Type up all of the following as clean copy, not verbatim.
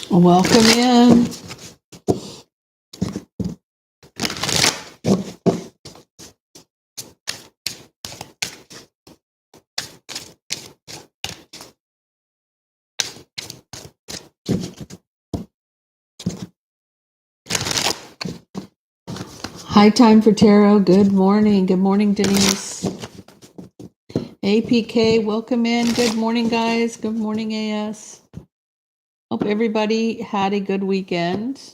Welcome in. High time for tarot. Good morning. Good morning, Denise. APK, welcome in. Good morning, guys. Good morning, AS. Hope everybody had a good weekend.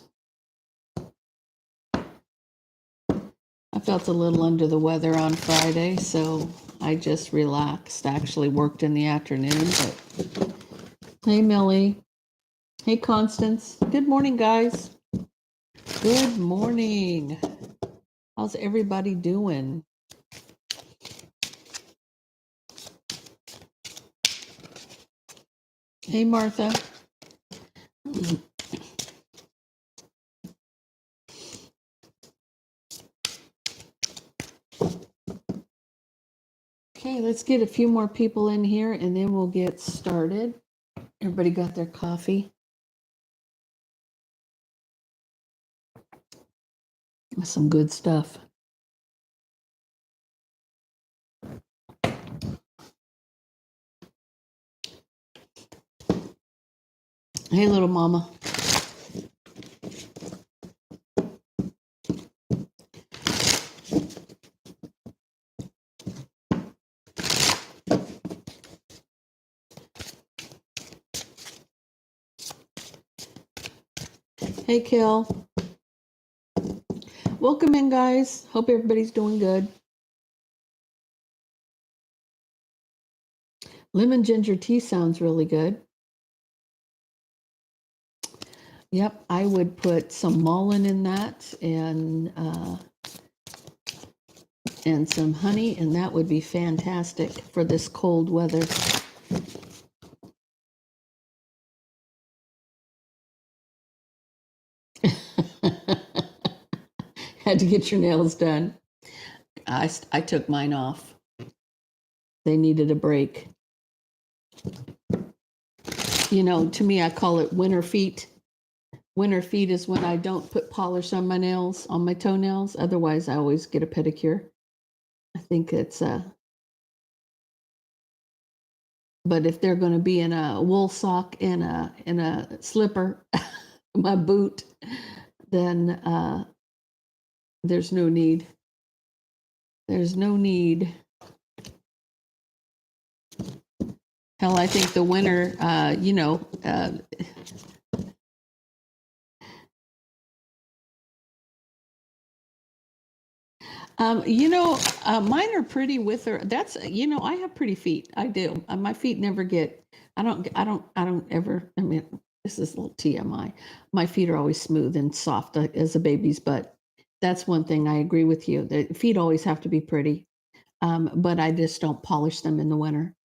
I felt a little under the weather on Friday, so I just relaxed. I actually worked in the afternoon, but hey, Millie. Hey, Constance. Good morning, guys. Good morning. How's everybody doing? Hey, Martha. Okay, let's get a few more people in here and then we'll get started. Everybody got their coffee? Some good stuff. Hey, little mama. Hey, Kel. Welcome in, guys. Hope everybody's doing good. Lemon ginger tea sounds really good. Yep, I would put some mullein in that and some honey, and that would be fantastic for this cold weather. Had to get your nails done. I took mine off. They needed a break. You know, to me, I call it winter feet. Winter feet is when I don't put polish on my nails, on my toenails. Otherwise, I always get a pedicure. I think it's but if they're going to be in a wool sock and a slipper, my boot, then there's no need. There's no need. Hell, I think the winter, mine are pretty with her. That's, I have pretty feet. I do. My feet never get, I don't ever, I mean, this is a little TMI. My feet are always smooth and soft as a baby's, but that's one thing I agree with you. The feet always have to be pretty. But I just don't polish them in the winter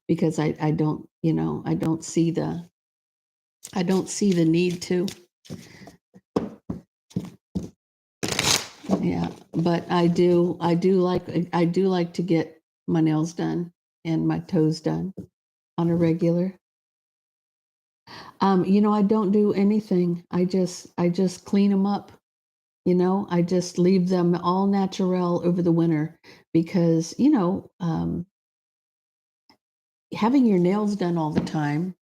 because I don't, I don't see the need to. Yeah, but I do like to get my nails done and my toes done on a regular. I don't do anything. I just clean them up. I just leave them all natural over the winter because, having your nails done all the time,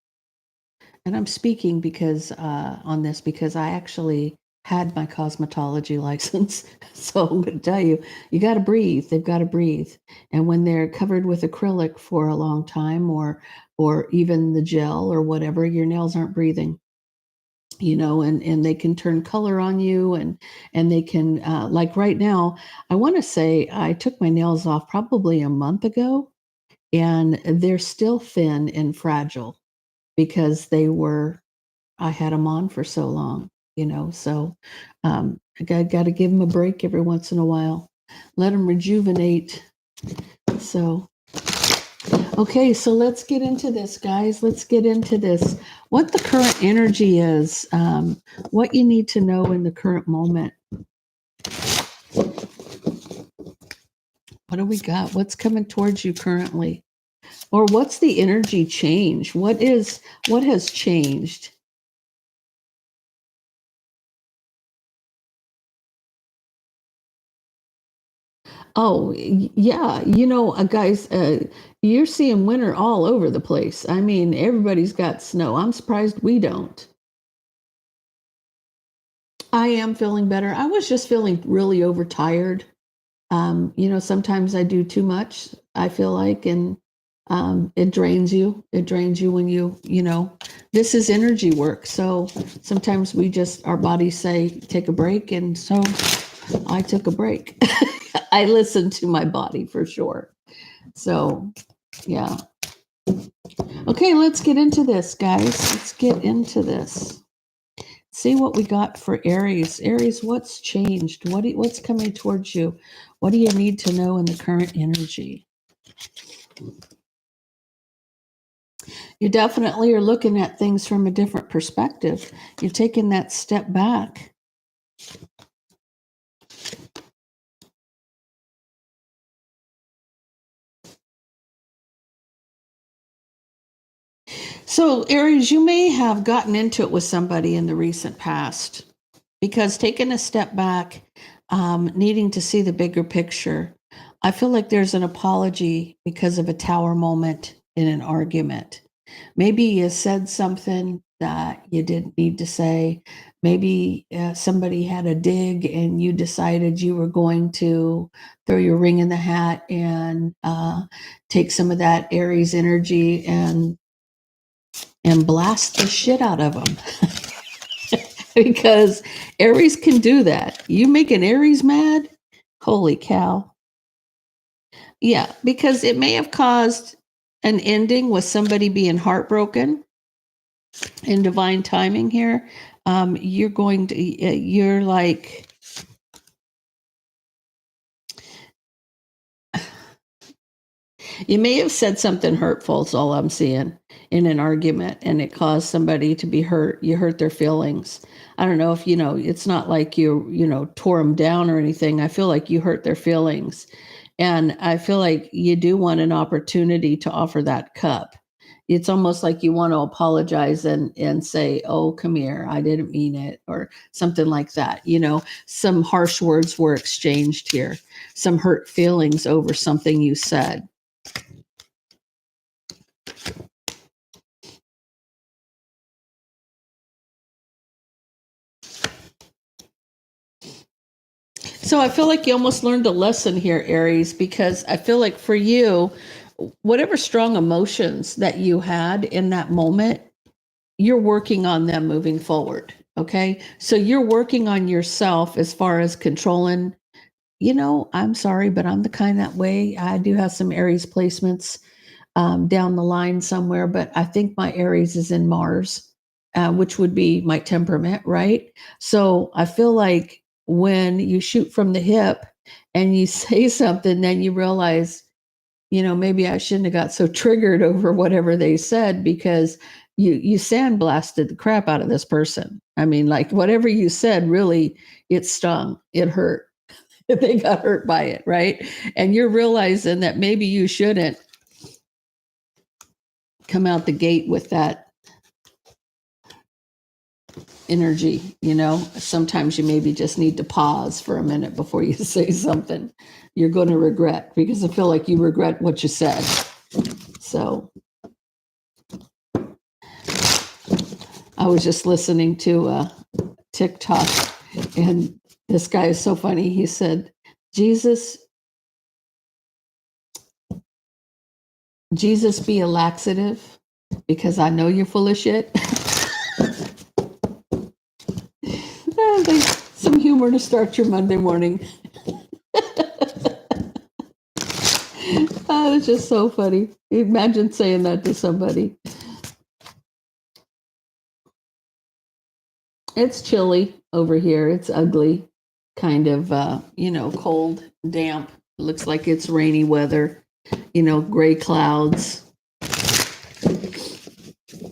and I'm speaking because on this because I actually had my cosmetology license. So I'm going to tell you, you got to breathe. They've got to breathe. And when they're covered with acrylic for a long time or even the gel or whatever, your nails aren't breathing. And they can turn color on you and they can like right now, I want to say I took my nails off probably a month ago and they're still thin and fragile because I had them on for so long, so I got to give them a break every once in a while, let them rejuvenate. So, okay, so let's get into this, guys. Let's get into this. What the current energy is, what you need to know in the current moment. What do we got? What's coming towards you currently? Or what's the energy change? What has changed? Oh, yeah. Guys, you're seeing winter all over the place. I mean, everybody's got snow. I'm surprised we don't. I am feeling better. I was just feeling really overtired. Sometimes I do too much, I feel like, and it drains you. It drains you when this is energy work. So sometimes our bodies say, take a break. And so I took a break. I listened to my body for sure. So, yeah. Okay, let's get into this, guys. Let's get into this. See what we got for Aries. Aries, what's changed? What's coming towards you? What do you need to know in the current energy? You definitely are looking at things from a different perspective. You're taking that step back. So, Aries, you may have gotten into it with somebody in the recent past because taking a step back, needing to see the bigger picture, I feel like there's an apology because of a tower moment in an argument. Maybe you said something that you didn't need to say. Maybe somebody had a dig and you decided you were going to throw your ring in the hat and take some of that Aries energy and blast the shit out of them. Because Aries can do that. You make an Aries mad? Holy cow. Yeah, because it may have caused an ending with somebody being heartbroken. In divine timing here, you're like, you may have said something hurtful, is all I'm seeing, in an argument, and it caused somebody to be hurt. You hurt their feelings. I don't know if it's not like you tore them down or anything. I feel like you hurt their feelings. And I feel like you do want an opportunity to offer that cup. It's almost like you want to apologize and say, oh, come here, I didn't mean it, or something like that. Some harsh words were exchanged here, some hurt feelings over something you said. So I feel like you almost learned a lesson here, Aries, because I feel like for you, whatever strong emotions that you had in that moment, you're working on them moving forward. Okay. So you're working on yourself as far as controlling, I'm sorry, but I'm the kind that way. I do have some Aries placements down the line somewhere, but I think my Aries is in Mars, which would be my temperament, right? So I feel like when you shoot from the hip and you say something, then you realize, maybe I shouldn't have got so triggered over whatever they said because you sandblasted the crap out of this person. I mean, like whatever you said, really, it stung, it hurt. They got hurt by it, right? And you're realizing that maybe you shouldn't come out the gate with that energy. Sometimes you maybe just need to pause for a minute before you say something you're going to regret, because I feel like you regret what you said. So I was just listening to TikTok, and this guy is so funny. He said, Jesus be a laxative because I know you're full of shit. Some humor to start your Monday morning. Oh, it's just so funny. Imagine saying that to somebody. It's chilly over here. It's ugly, kind of, cold, damp. It looks like it's rainy weather, gray clouds.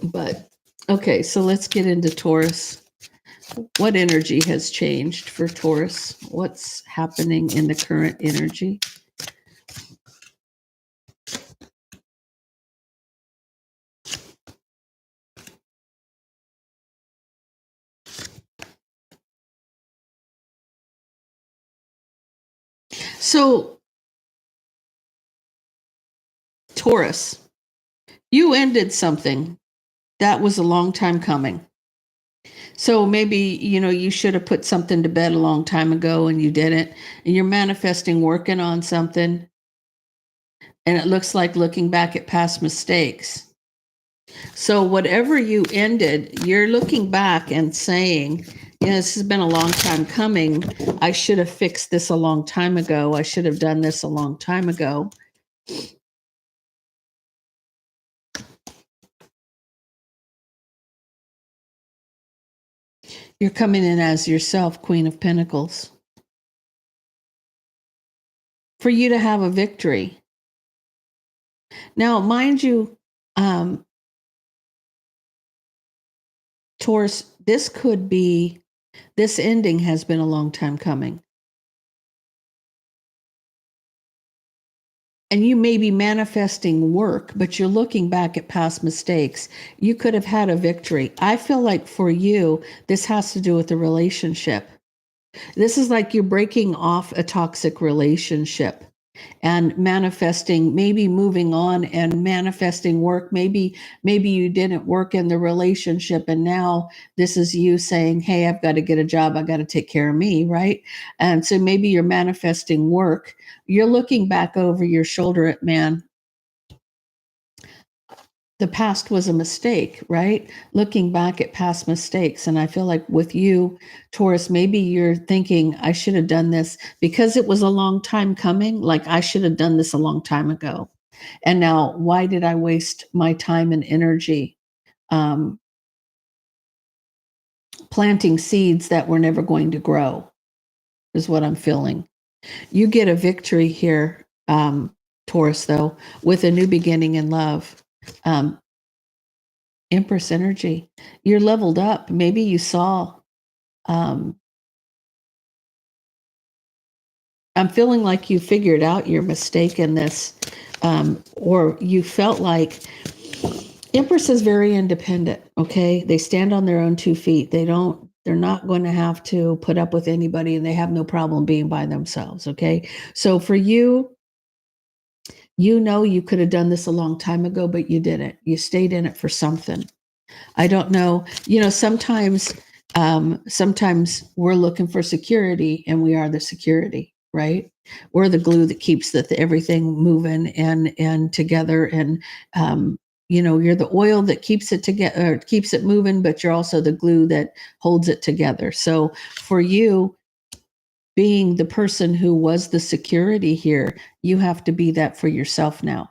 But okay, so let's get into Taurus. What energy has changed for Taurus? What's happening in the current energy? So, Taurus, you ended something that was a long time coming. So maybe, you should have put something to bed a long time ago and you didn't. And you're manifesting working on something. And it looks like looking back at past mistakes. So whatever you ended, you're looking back and saying, this has been a long time coming. I should have fixed this a long time ago. I should have done this a long time ago. You're coming in as yourself, Queen of Pentacles. For you to have a victory. Now, mind you, Taurus, this ending has been a long time coming. And you may be manifesting work, but you're looking back at past mistakes. You could have had a victory. I feel like for you, this has to do with the relationship. This is like you're breaking off a toxic relationship and manifesting, maybe moving on and manifesting work. Maybe you didn't work in the relationship and now this is you saying, hey, I've got to get a job. I got to take care of me, right? And so maybe you're manifesting work. You're looking back over your shoulder at, man, the past was a mistake, right? Looking back at past mistakes. And I feel like with you, Taurus, maybe you're thinking, I should have done this because it was a long time coming. Like I should have done this a long time ago. And now, why did I waste my time and energy planting seeds that were never going to grow, is what I'm feeling. You get a victory here, Taurus, though, with a new beginning in love. Empress energy. You're leveled up. Maybe you saw, I'm feeling like you figured out your mistake in this, or you felt like Empress is very independent. Okay. They stand on their own 2 feet. They're not going to have to put up with anybody and they have no problem being by themselves. Okay. So for you, you could have done this a long time ago, but you didn't. You stayed in it for something. I don't know. Sometimes we're looking for security and we are the security, right? We're the glue that keeps everything moving and together. And, you're the oil that keeps it together, or keeps it moving, but you're also the glue that holds it together. So for you, being the person who was the security here, you have to be that for yourself now.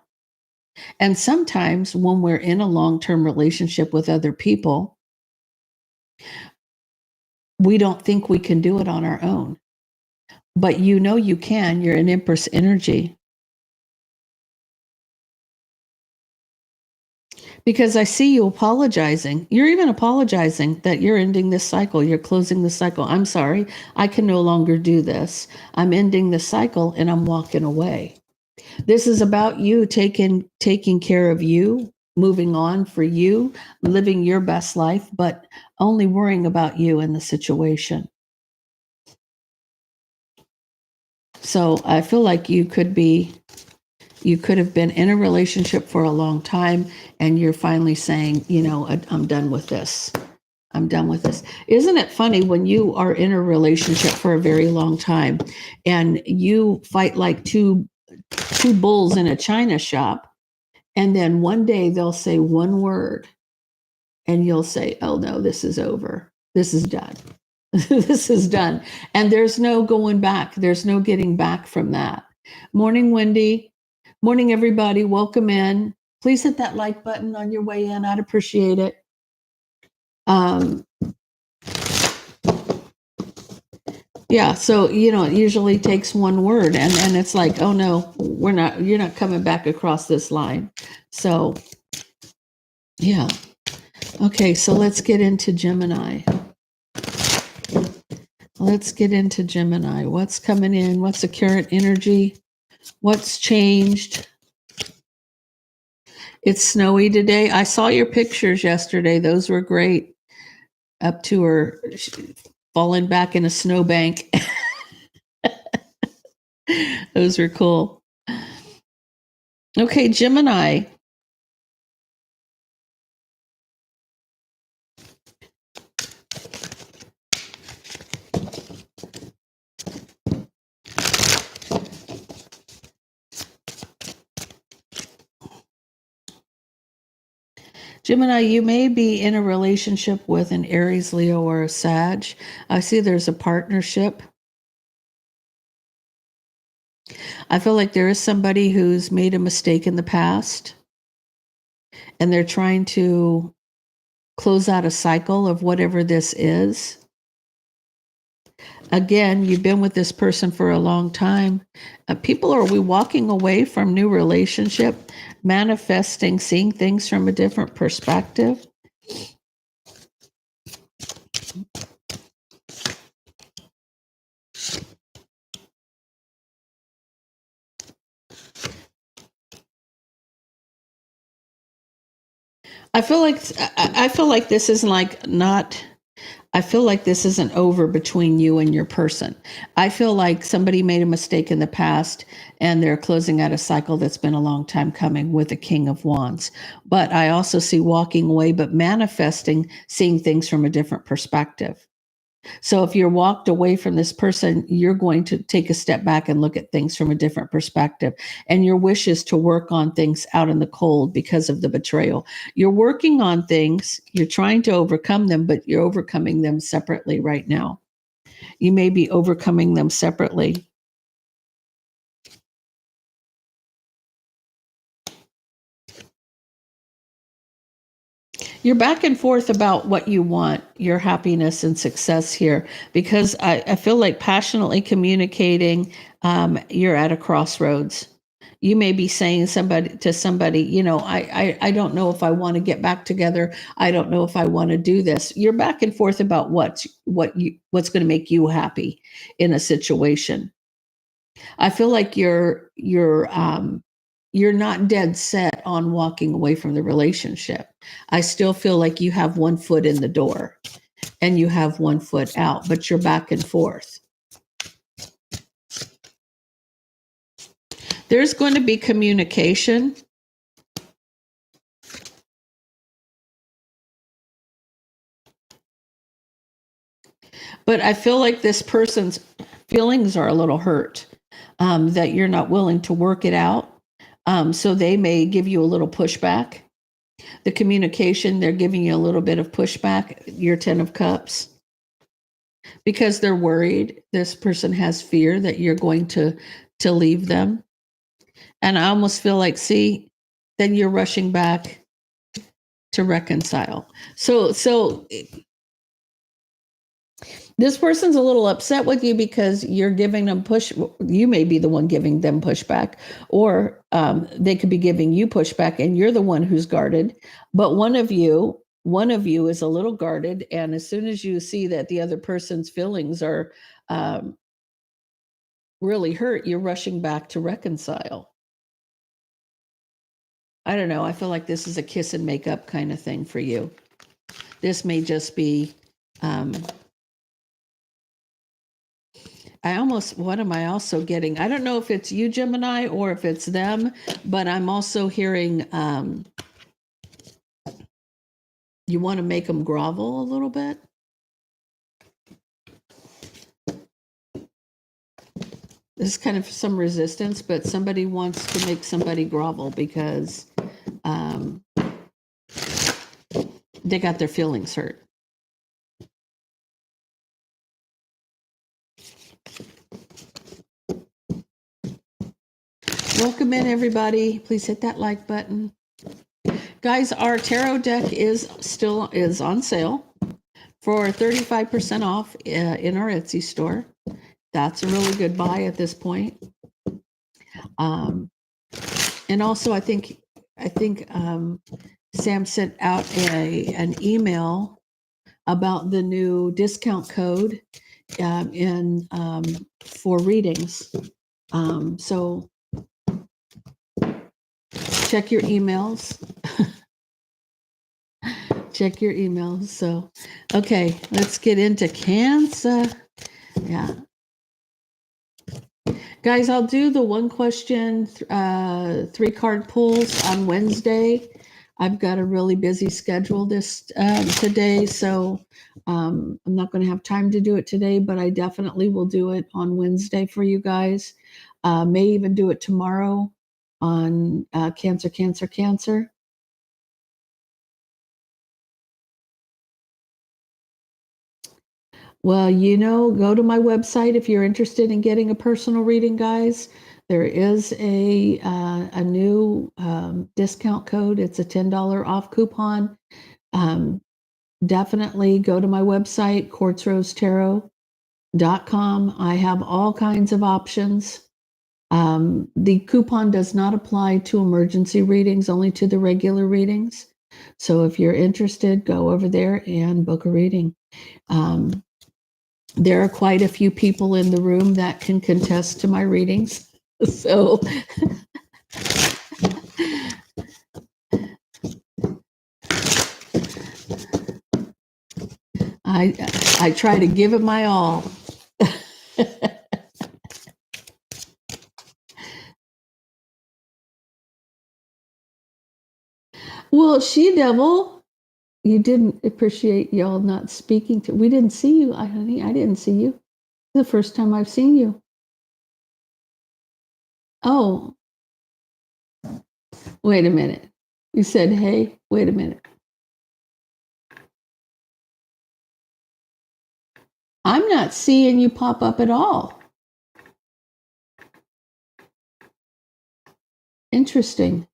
And sometimes when we're in a long-term relationship with other people, we don't think we can do it on our own. But you can. You're an Empress energy. Because I see you apologizing. You're even apologizing that you're ending this cycle. You're closing the cycle. I'm sorry. I can no longer do this. I'm ending the cycle and I'm walking away. This is about you taking care of you, moving on for you, living your best life, but only worrying about you and the situation. So I feel like you could have been in a relationship for a long time and you're finally saying, I'm done with this. I'm done with this. Isn't it funny when you are in a relationship for a very long time and you fight like two bulls in a china shop, and then one day they'll say one word and you'll say, oh no, this is over. This is done. This is done. And there's no going back. There's no getting back from that. Morning, Wendy. Morning, everybody. Welcome in. Please hit that like button on your way in. I'd appreciate it. Yeah, so it usually takes one word and it's like, oh no, you're not coming back across this line. So yeah. Okay, so let's get into Gemini. What's coming in? What's the current energy? What's changed? It's snowy today. I saw your pictures yesterday. Those were great. Up to her falling back in a snowbank. Those are cool. Okay, Gemini. Gemini, you may be in a relationship with an Aries, Leo, or a Sag. I see there's a partnership. I feel like there is somebody who's made a mistake in the past, and they're trying to close out a cycle of whatever this is. Again, you've been with this person for a long time. People, are we walking away from new relationship, manifesting, seeing things from a different perspective? I feel like this is like not. I feel like this isn't over between you and your person. I feel like somebody made a mistake in the past and they're closing out a cycle that's been a long time coming with the King of Wands. But I also see walking away, but manifesting, seeing things from a different perspective. So if you're walked away from this person, you're going to take a step back and look at things from a different perspective. And your wish is to work on things out in the cold because of the betrayal. You're working on things, you're trying to overcome them, but you're overcoming them separately right now. You may be overcoming them separately. You're back and forth about what you want, your happiness and success here, because I feel like passionately communicating, you're at a crossroads. You may be saying to somebody, you know, I don't know if I want to get back together. I don't know if I want to do this. You're back and forth about what's going to make you happy in a situation. I feel like you're not dead set on walking away from the relationship. I still feel like you have one foot in the door and you have one foot out, but you're back and forth. There's going to be communication. But I feel like this person's feelings are a little hurt, that you're not willing to work it out. So they may give you a little pushback. The communication, they're giving you a little bit of pushback, your 10 of Cups, because they're worried. This person has fear that you're going to leave them. And I almost feel like, see, then you're rushing back to reconcile. So this person's a little upset with you because you're giving them you may be the one giving them pushback, or they could be giving you pushback and you're the one who's guarded. But one of you is a little guarded. And as soon as you see that the other person's feelings are really hurt, you're rushing back to reconcile. I don't know. I feel like this is a kiss and make up kind of thing for you. This may just be, what am I also getting? I don't know if it's you, Gemini, or if it's them, but I'm also hearing you want to make them grovel a little bit. There's kind of some resistance, but somebody wants to make somebody grovel because they got their feelings hurt. Welcome in, everybody. Please hit that like button. Guys, our tarot deck is on sale for 35% off in our Etsy store. That's a really good buy at this point. And also, I think Sam sent out an email about the new discount code for readings. So check your emails. Check your emails. So, okay, let's get into Cancer. Yeah. Guys, I'll do the one question, 3-card pulls on Wednesday. I've got a really busy schedule today, so I'm not going to have time to do it today, but I definitely will do it on Wednesday for you guys. May even do it tomorrow on Cancer, Cancer, Cancer. Well, go to my website if you're interested in getting a personal reading, guys. There is a new discount code. It's a $10 off coupon. Definitely go to my website, quartzrosetarot.com. I have all kinds of options. The coupon does not apply to emergency readings, only to the regular readings. So if you're interested, go over there and book a reading. There are quite a few people in the room that can contest to my readings. So I try to give it my all. Well, She-Devil, you didn't appreciate y'all not speaking to. We didn't see you, honey. I didn't see you. The first time I've seen you. Oh, wait a minute. You said, hey, wait a minute. I'm not seeing you pop up at all. Interesting.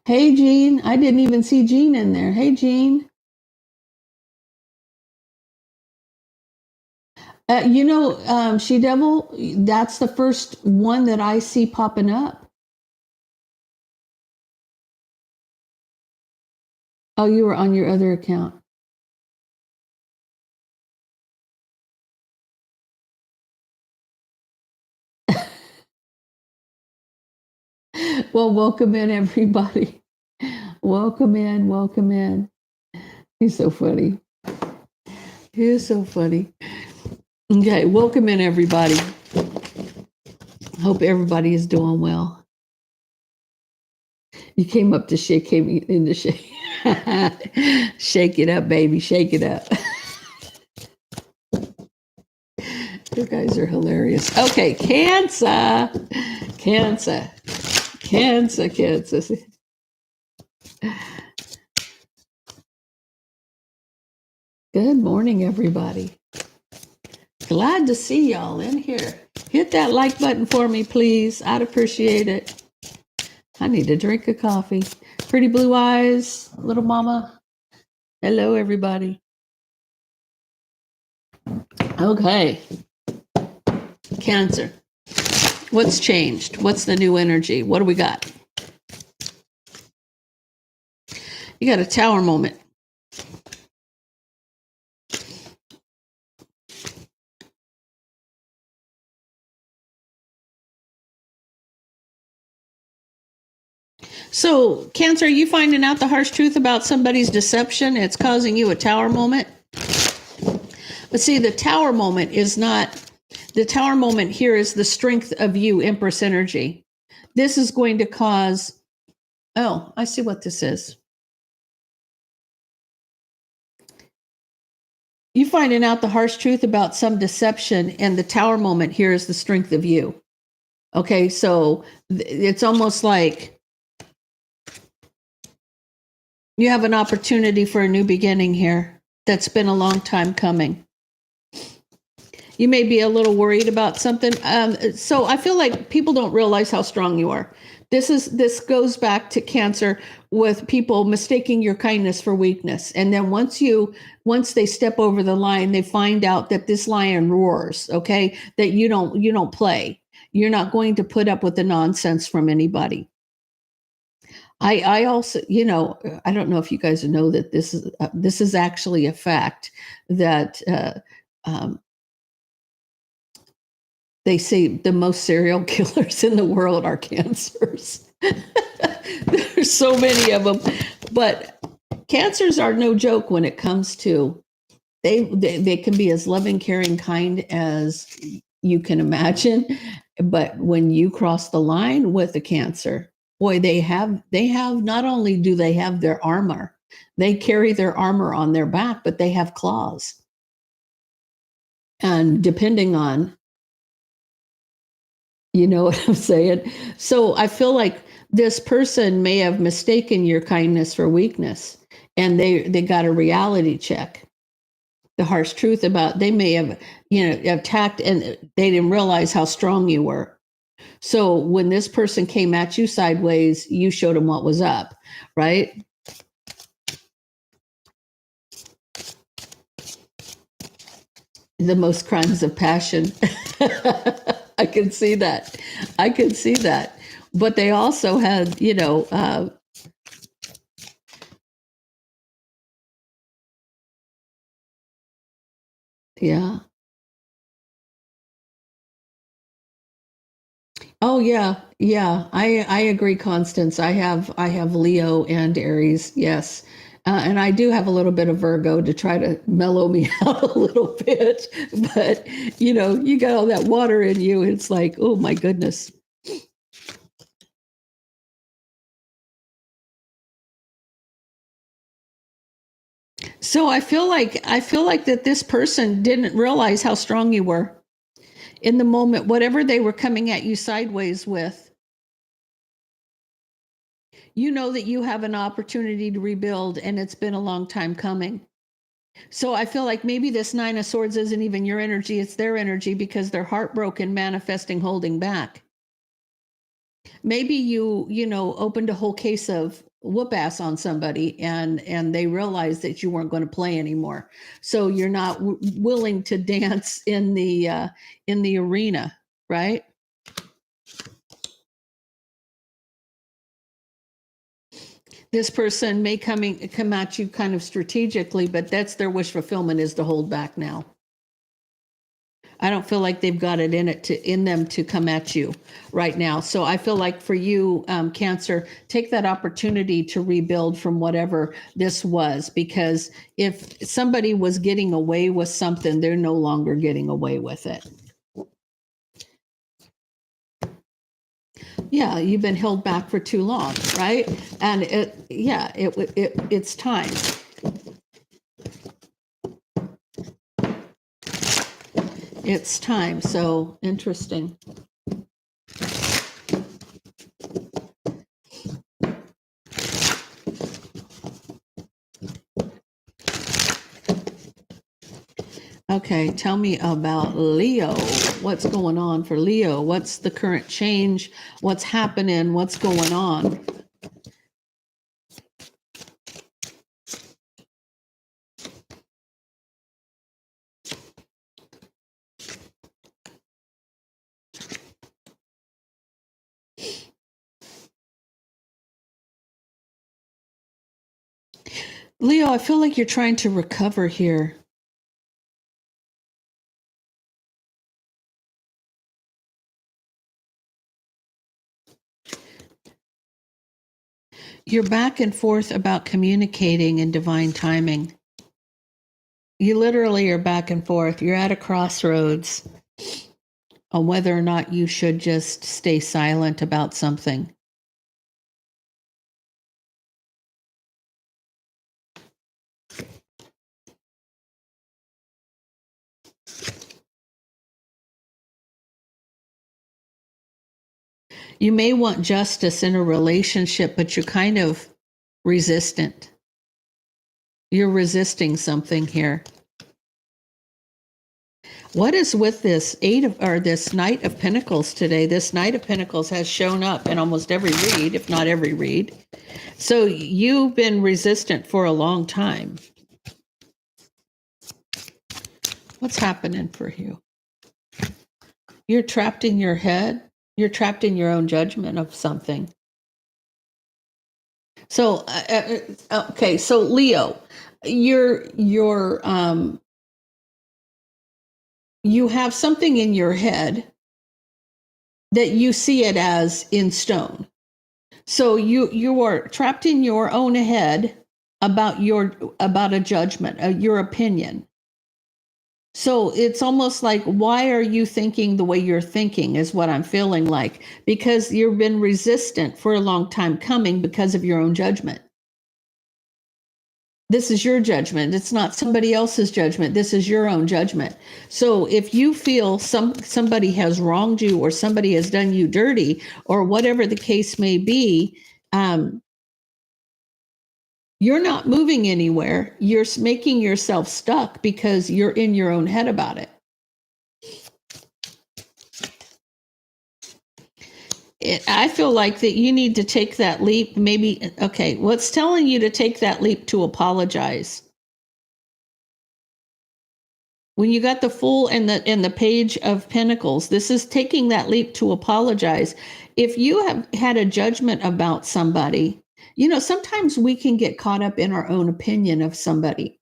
Hey, Jean. I didn't even see Jean in there. Hey, Jean. She-Devil, that's the first one that I see popping up. Oh, you were on your other account. Well, welcome in, everybody. Welcome in, welcome in. He's so funny. He's so funny. Okay, welcome in, everybody. Hope everybody is doing well. You came up to shake me in the shake. Shake it up, baby. Shake it up. You guys are hilarious. Okay, Cancer. Cancer. Cancer, Cancer. Good morning, everybody. Glad to see y'all in here. Hit that like button for me, please. I'd appreciate it. I need to drink a coffee. Pretty blue eyes, little mama. Hello, everybody. Okay. Cancer. What's changed? What's the new energy? What do we got? You got a Tower moment. So, Cancer, are you finding out the harsh truth about somebody's deception? It's causing you a Tower moment. But see, the Tower moment is not, the Tower moment here is the strength of you, Empress energy. This is going to cause, oh, I see what this is. You finding out the harsh truth about some deception, and the Tower moment here is the strength of you. Okay, so it's almost like you have an opportunity for a new beginning here that's been a long time coming. You may be a little worried about something. So I feel like people don't realize how strong you are. This goes back to Cancer with people mistaking your kindness for weakness. And then once they step over the line, they find out that this lion roars, okay? That you don't play. You're not going to put up with the nonsense from anybody. I also, I don't know if you guys know that this is actually a fact that they say the most serial killers in the world are Cancers. There's so many of them, but Cancers are no joke when it comes to they can be as loving, caring, kind as you can imagine, but when you cross the line with a Cancer, boy, they have not only do they have their armor, they carry their armor on their back, but they have claws. And depending on, you know what I'm saying? So I feel like this person may have mistaken your kindness for weakness, and they got a reality check. The harsh truth about they may have, attacked, and they didn't realize how strong you were. So when this person came at you sideways, you showed them what was up, right? The most crimes of passion. I can see that. I can see that. But they also had, yeah. Oh yeah, yeah. I agree, Constance. I have Leo and Aries. Yes. And I do have a little bit of Virgo to try to mellow me out a little bit, but you got all that water in you. It's like, oh my goodness. So I feel like that this person didn't realize how strong you were in the moment. Whatever they were coming at you sideways with, you know that you have an opportunity to rebuild, and it's been a long time coming. So I feel like maybe this Nine of Swords isn't even your energy, it's their energy because they're heartbroken, manifesting, holding back. Maybe you opened a whole case of whoop ass on somebody, and they realized that you weren't going to play anymore. So you're not willing to dance in the arena, right? This person may come at you kind of strategically, but that's their wish fulfillment, is to hold back now. I don't feel like they've got it in them to come at you right now. So I feel like for you, Cancer, take that opportunity to rebuild from whatever this was, because if somebody was getting away with something, they're no longer getting away with it. Yeah, you've been held back for too long, right? And it's time. It's time. So interesting. Okay, tell me about Leo. What's going on for Leo? What's the current change? What's happening? What's going on? Leo, I feel like you're trying to recover here. You're back and forth about communicating and divine timing. You literally are back and forth. You're at a crossroads on whether or not you should just stay silent about something. You may want justice in a relationship, but you're kind of resistant. You're resisting something here. What is with this this Knight of Pentacles today? This Knight of Pentacles has shown up in almost every read, if not every read. So you've been resistant for a long time. What's happening for you? You're trapped in your head. You're trapped in your own judgment of something. So, okay. So Leo, you have something in your head that you see it as in stone. So you are trapped in your own head, about a judgment, your opinion. So it's almost like, why are you thinking the way you're thinking is what I'm feeling like, because you've been resistant for a long time coming because of your own judgment. This is your judgment. It's not somebody else's judgment. This is your own judgment. So if you feel somebody has wronged you or somebody has done you dirty or whatever the case may be, you're not moving anywhere. You're making yourself stuck because you're in your own head about it. I feel like that you need to take that leap. Maybe, okay, what's telling you to take that leap to apologize? When you got the Fool and the Page of Pentacles, this is taking that leap to apologize. If you have had a judgment about somebody, sometimes we can get caught up in our own opinion of somebody.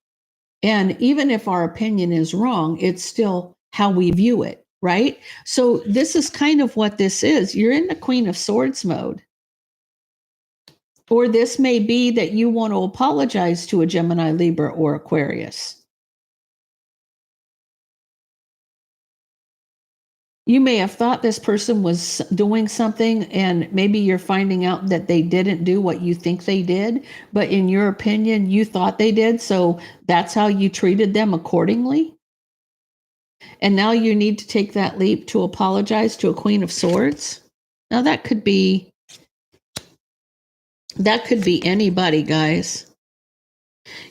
And even if our opinion is wrong, it's still how we view it, right? So this is kind of what this is. You're in the Queen of Swords mode. Or this may be that you want to apologize to a Gemini, Libra, or Aquarius. You may have thought this person was doing something, and maybe you're finding out that they didn't do what you think they did, but in your opinion, you thought they did. So that's how you treated them accordingly. And now you need to take that leap to apologize to a Queen of Swords. Now that could be anybody, guys.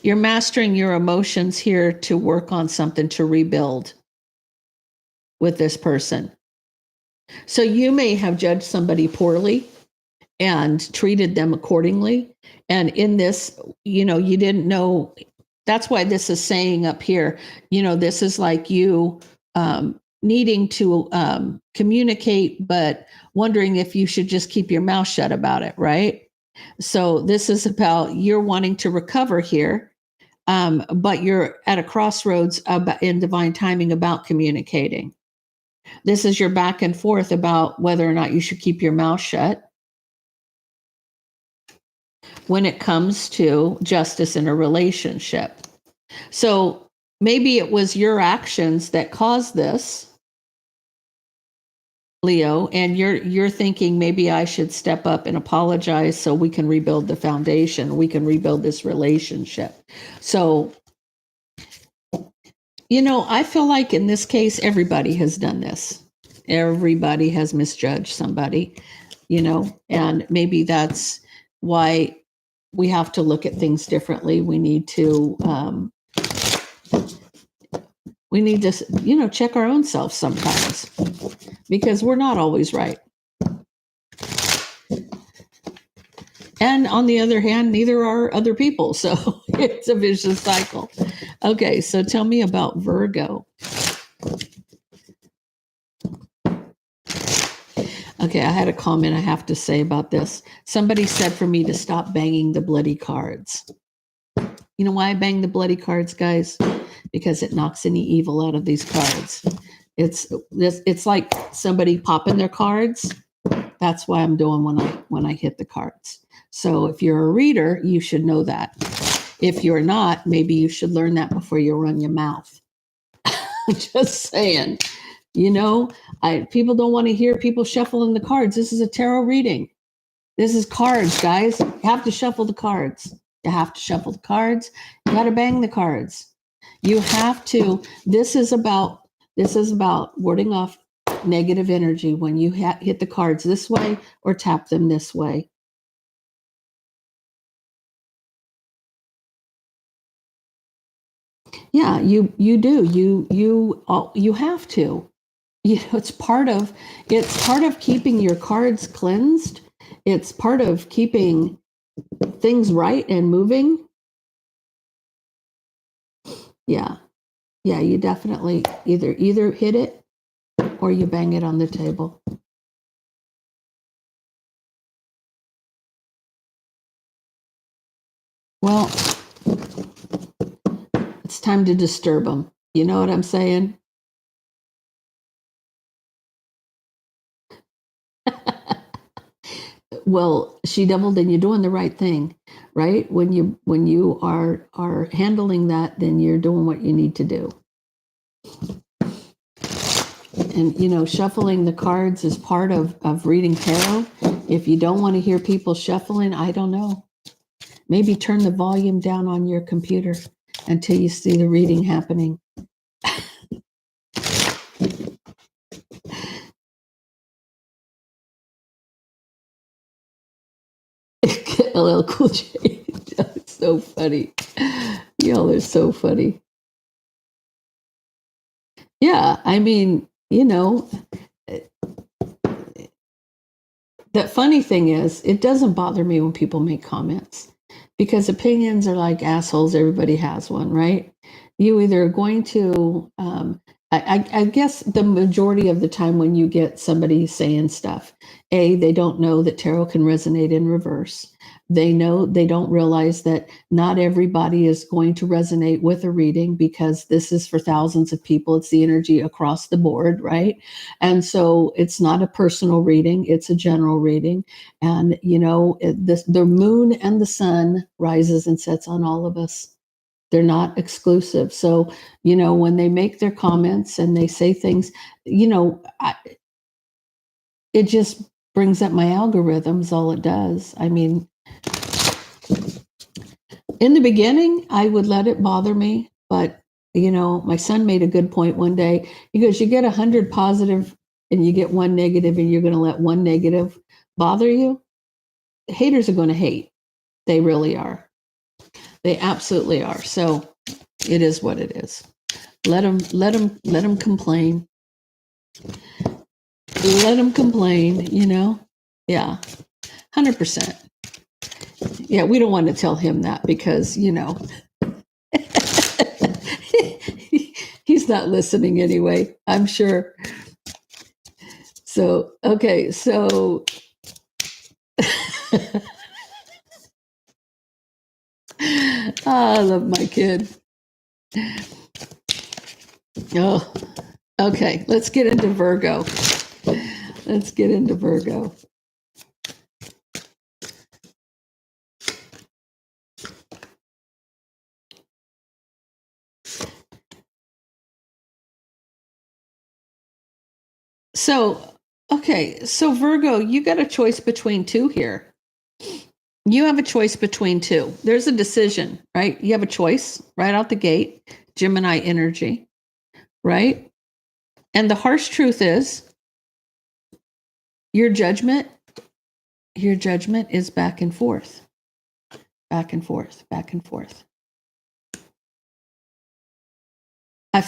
You're mastering your emotions here to work on something to rebuild with this person. So you may have judged somebody poorly and treated them accordingly. And in this, you didn't know. That's why this is saying up here, this is like you needing to communicate, but wondering if you should just keep your mouth shut about it, right? So this is about you're wanting to recover here, but you're at a crossroads in divine timing about communicating. This is your back and forth about whether or not you should keep your mouth shut when it comes to justice in a relationship. So maybe it was your actions that caused this, Leo, and you're thinking maybe I should step up and apologize so we can rebuild the foundation. We can rebuild this relationship. So, I feel like in this case, everybody has done this. Everybody has misjudged somebody, and maybe that's why we have to look at things differently. We need to check our own self sometimes because we're not always right. And on the other hand, neither are other people. So it's a vicious cycle. Okay, so tell me about Virgo. Okay, I had a comment I have to say about this. Somebody said for me to stop banging the bloody cards. You know why I bang the bloody cards, guys? Because it knocks any evil out of these cards. It's like somebody popping their cards. That's why I'm doing when I hit the cards. So if you're a reader, you should know that. If you're not, maybe you should learn that before you run your mouth. Just saying. People don't want to hear people shuffling the cards. This is a tarot reading. This is cards, guys. You have to shuffle the cards. You have to shuffle the cards. You got to bang the cards. You have to. This is about warding off negative energy when you hit the cards this way or tap them this way. Yeah, you do. You have to. It's part of keeping your cards cleansed. It's part of keeping things right and moving. Yeah, you definitely either hit it or you bang it on the table. Well, it's time to disturb them. You know what I'm saying? Well, she devil, then you're doing the right thing, right? When you are handling that, then you're doing what you need to do. And shuffling the cards is part of reading tarot. If you don't want to hear people shuffling, I don't know. Maybe turn the volume down on your computer until you see the reading happening. LL Cool J. That's so funny. Y'all are so funny. Yeah, I mean, the funny thing is, it doesn't bother me when people make comments because opinions are like assholes. Everybody has one, right? You either are going to, I guess the majority of the time when you get somebody saying stuff, they don't know that tarot can resonate in reverse. They don't realize that not everybody is going to resonate with a reading because this is for thousands of people. It's the energy across the board, right? And so it's not a personal reading, it's a general reading. And, the moon and the sun rises and sets on all of us. They're not exclusive. So, when they make their comments and they say things, it just brings up my algorithms, all it does. I mean, in the beginning, I would let it bother me, but my son made a good point one day. He goes, "You get 100 positive and you get one negative, and you're going to let one negative bother you? Haters are going to hate. They really are. They absolutely are. So it is what it is. Let them complain. Let them complain. Yeah, 100%. Yeah, we don't want to tell him that because he's not listening anyway, I'm sure. So, okay, so I love my kid. Oh, okay, let's get into Virgo. Let's get into Virgo. So, okay, so Virgo, you got a choice between two here. You have a choice between two. There's a decision, right? You have a choice right out the gate, Gemini energy, right? And the harsh truth is your judgment is back and forth, back and forth, back and forth. I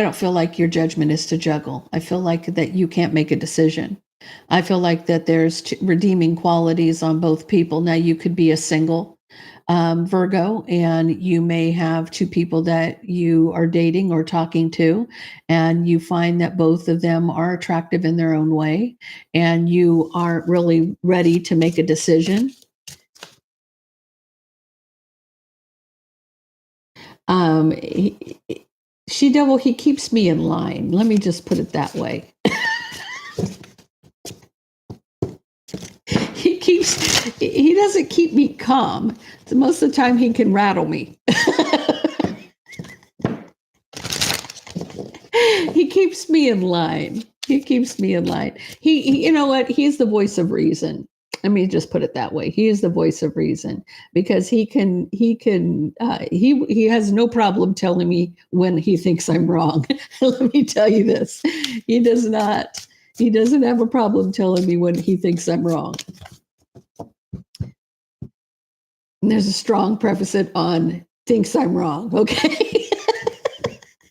don't feel like your judgment is to juggle. I feel like that you can't make a decision. I feel like that there's redeeming qualities on both people. Now, you could be a single Virgo, and you may have two people that you are dating or talking to, and you find that both of them are attractive in their own way, and you aren't really ready to make a decision. He keeps me in line. Let me just put it that way. He doesn't keep me calm. So most of the time he can rattle me. He keeps me in line. He you know what? He's the voice of reason. Let me just put it that way. He is the voice of reason because he has no problem telling me when he thinks I'm wrong. Let me tell you this. He doesn't have a problem telling me when he thinks I'm wrong. And there's a strong preface on thinks I'm wrong, okay?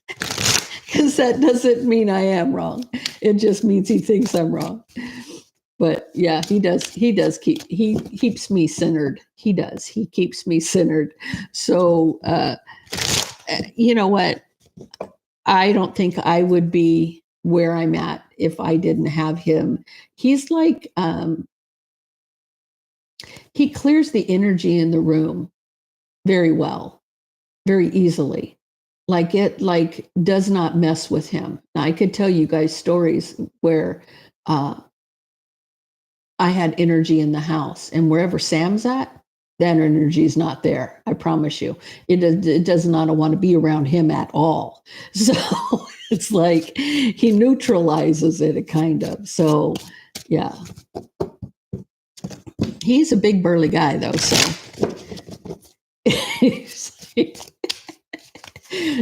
Because that doesn't mean I am wrong. It just means he thinks I'm wrong. But yeah, he keeps me centered. He does. He keeps me centered. So, you know what? I don't think I would be where I'm at if I didn't have him. He's like, he clears the energy in the room very well, very easily. Like does not mess with him. Now, I could tell you guys stories where I had energy in the house, and wherever Sam's at, that energy is not there. I promise you. It does not want to be around him at all. So it's like he neutralizes it, kind of. So yeah, he's a big burly guy though. So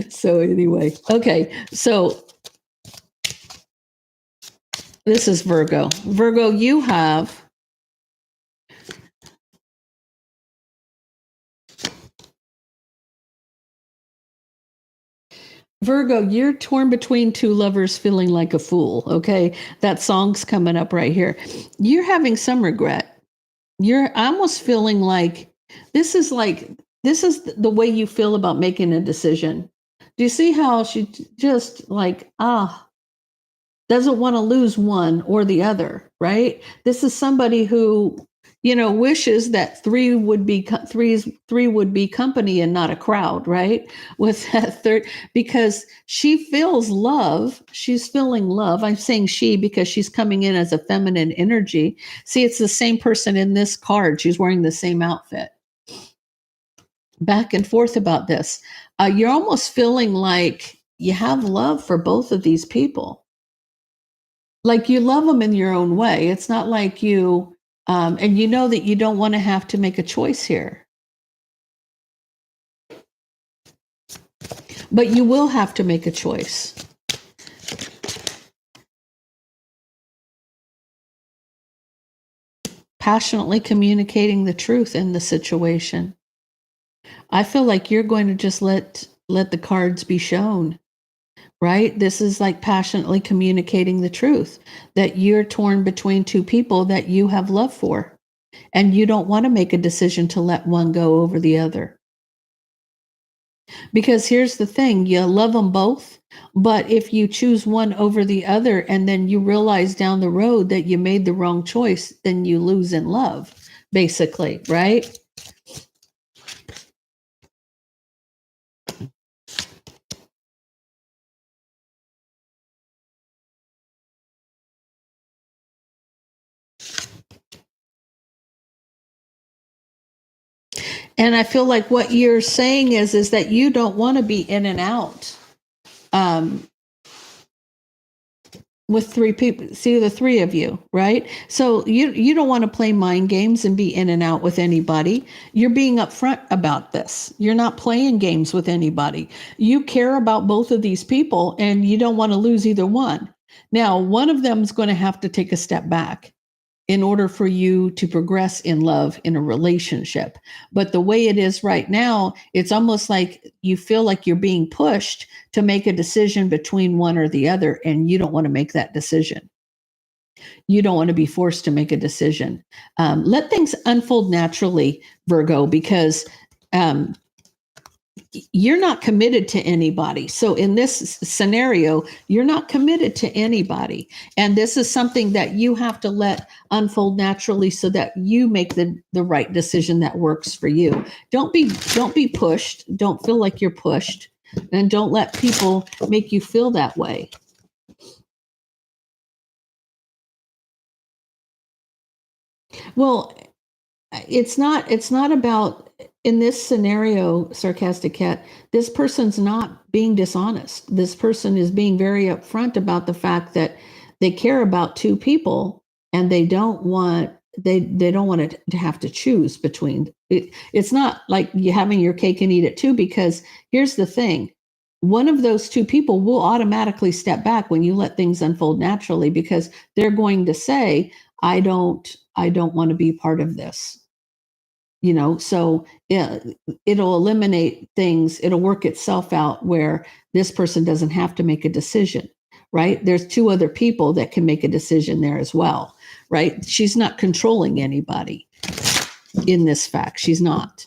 so anyway, okay. So this is Virgo. Virgo, you have Virgo, you're torn between two lovers feeling like a fool. Okay. That song's coming up right here. You're having some regret. You're almost feeling like this is the way you feel about making a decision. Do you see how she just like, doesn't want to lose one or the other, right? This is somebody who, wishes that three would be company and not a crowd, right? With that third, because she feels love. She's feeling love. I'm saying she because she's coming in as a feminine energy. See, it's the same person in this card. She's wearing the same outfit. Back and forth about this. You're almost feeling like you have love for both of these people, like you love them in your own way. It's not like and you know that you don't want to have to make a choice here, but you will have to make a choice. Passionately communicating the truth in the situation. I feel like you're going to just let the cards be shown, right? This is like passionately communicating the truth that you're torn between two people that you have love for. And you don't want to make a decision to let one go over the other. Because here's the thing, you love them both, but if you choose one over the other and then you realize down the road that you made the wrong choice, then you lose in love, basically, right? And I feel like what you're saying is that you don't want to be in and out. With three people, see the three of you, right? So you don't want to play mind games and be in and out with anybody. You're being upfront about this. You're not playing games with anybody. You care about both of these people and you don't want to lose either one. Now, one of them is going to have to take a step back in order for you to progress in love in a relationship. But the way it is right now, it's almost like you feel like you're being pushed to make a decision between one or the other, and you don't want to make that decision. You don't want to be forced to make a decision. Let things unfold naturally, Virgo, because um, you're not committed to anybody. So in this scenario, you're not committed to anybody. And this is something that you have to let unfold naturally so that you make the right decision that works for you. Don't be pushed. Don't feel like you're pushed. And don't let people make you feel that way. Well, it's not about in this scenario, sarcastic cat, this person's not being dishonest. This person is being very upfront about the fact that they care about two people and they don't want to have to choose between it. It's not like you having your cake and eat it too, because here's the thing. One of those two people will automatically step back when you let things unfold naturally, because they're going to say, I don't want to be part of this. So yeah, it'll eliminate things. It'll work itself out where this person doesn't have to make a decision, right? There's two other people that can make a decision there as well, right? She's not controlling anybody in this fact. She's not.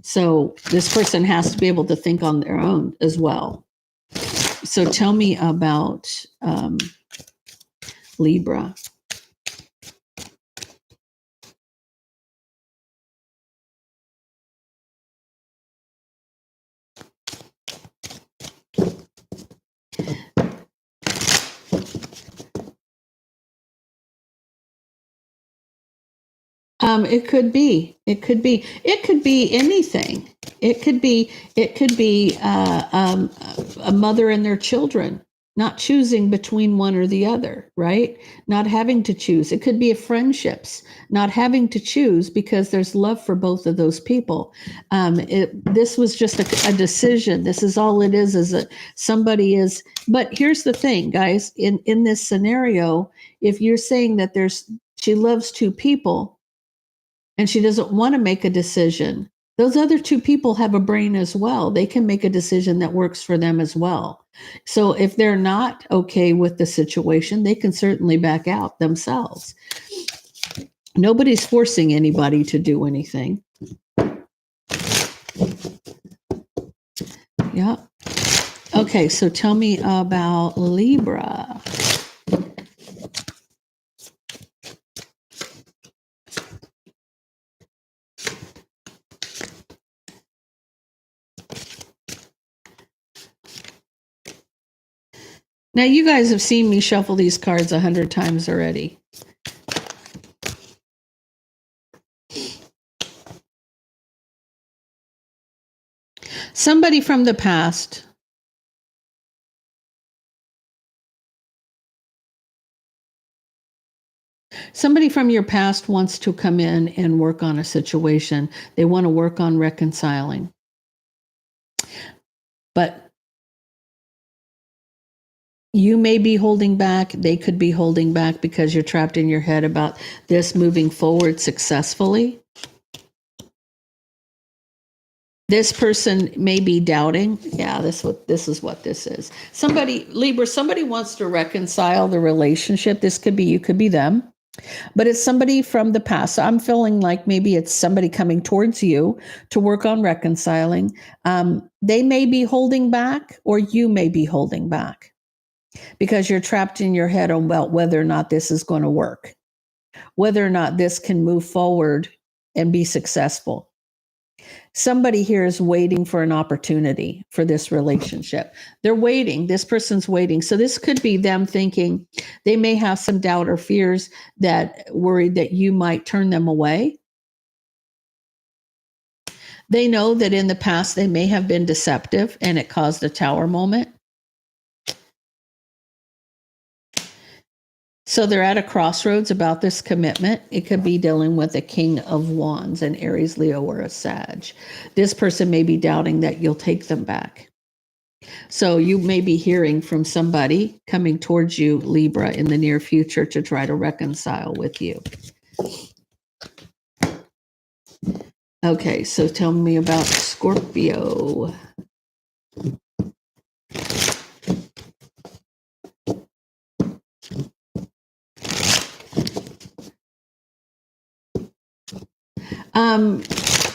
So this person has to be able to think on their own as well. So tell me about Libra. It could be. It could be. It could be anything. It could be. It could be a mother and their children not choosing between one or the other, right? Not having to choose. It could be a friendships, not having to choose because there's love for both of those people. This was just a decision. This is all it is that somebody is. But here's the thing, guys. In this scenario, if you're saying that she loves two people and she doesn't want to make a decision, those other two people have a brain as well. They can make a decision that works for them as well. So if they're not okay with the situation, they can certainly back out themselves. Nobody's forcing anybody to do anything. Yeah. Okay, so tell me about Libra. Now, you guys have seen me shuffle these cards 100 times already. Somebody from the past. Somebody from your past wants to come in and work on a situation. They want to work on reconciling. But you may be holding back. They could be holding back because you're trapped in your head about this moving forward successfully. This person may be doubting. Yeah, this is what this is. Somebody, Libra, somebody wants to reconcile the relationship. This could be you, could be them. But it's somebody from the past. So I'm feeling like maybe it's somebody coming towards you to work on reconciling. They may be holding back, or you may be holding back because you're trapped in your head on whether or not this is going to work, whether or not this can move forward and be successful. Somebody here is waiting for an opportunity for this relationship. They're waiting. This person's waiting. So this could be them thinking they may have some doubt or fears that worried that you might turn them away. They know that in the past they may have been deceptive and it caused a tower moment. So they're at a crossroads about this commitment. It could be dealing with a King of Wands, an Aries, Leo, or a Sag. This person may be doubting that you'll take them back. So you may be hearing from somebody coming towards you, Libra, in the near future to try to reconcile with you. Okay, so tell me about Scorpio.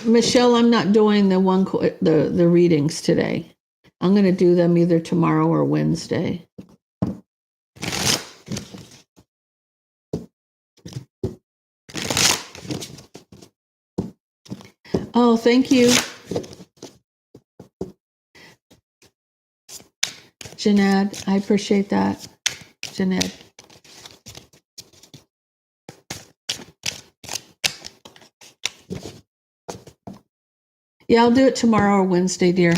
Michelle, I'm not doing the readings today. I'm going to do them either tomorrow or Wednesday. Oh, thank you. Jeanette, I appreciate that. Jeanette. Yeah, I'll do it tomorrow or Wednesday, dear.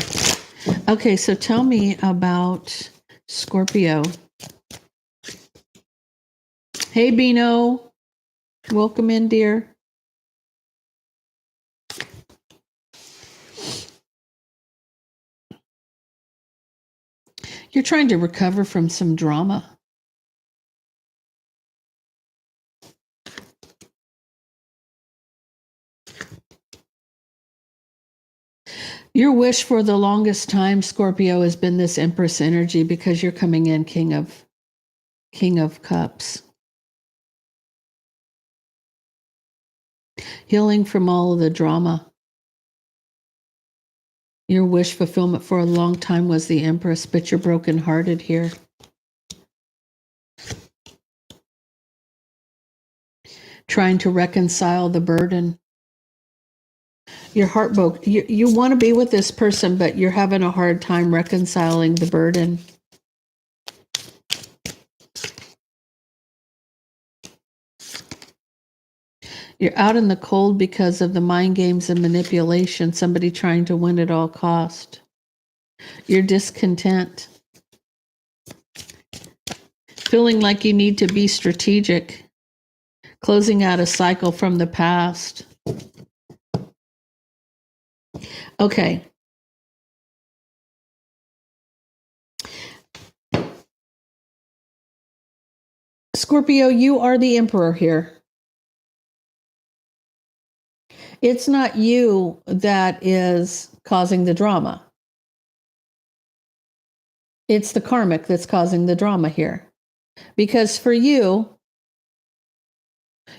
Okay, so tell me about Scorpio. Hey, Bino. Welcome in, dear. You're trying to recover from some drama. Your wish for the longest time, Scorpio, has been this Empress energy because you're coming in King of Cups. Healing from all of the drama. Your wish fulfillment for a long time was the Empress, but you're brokenhearted here. Trying to reconcile the burden. You're heartbroken. You want to be with this person, but you're having a hard time reconciling the burden. You're out in the cold because of the mind games and manipulation, somebody trying to win at all cost. You're discontent. Feeling like you need to be strategic. Closing out a cycle from the past. Okay. Scorpio, you are the emperor here. It's not you that is causing the drama. It's the karmic that's causing the drama here. Because for you,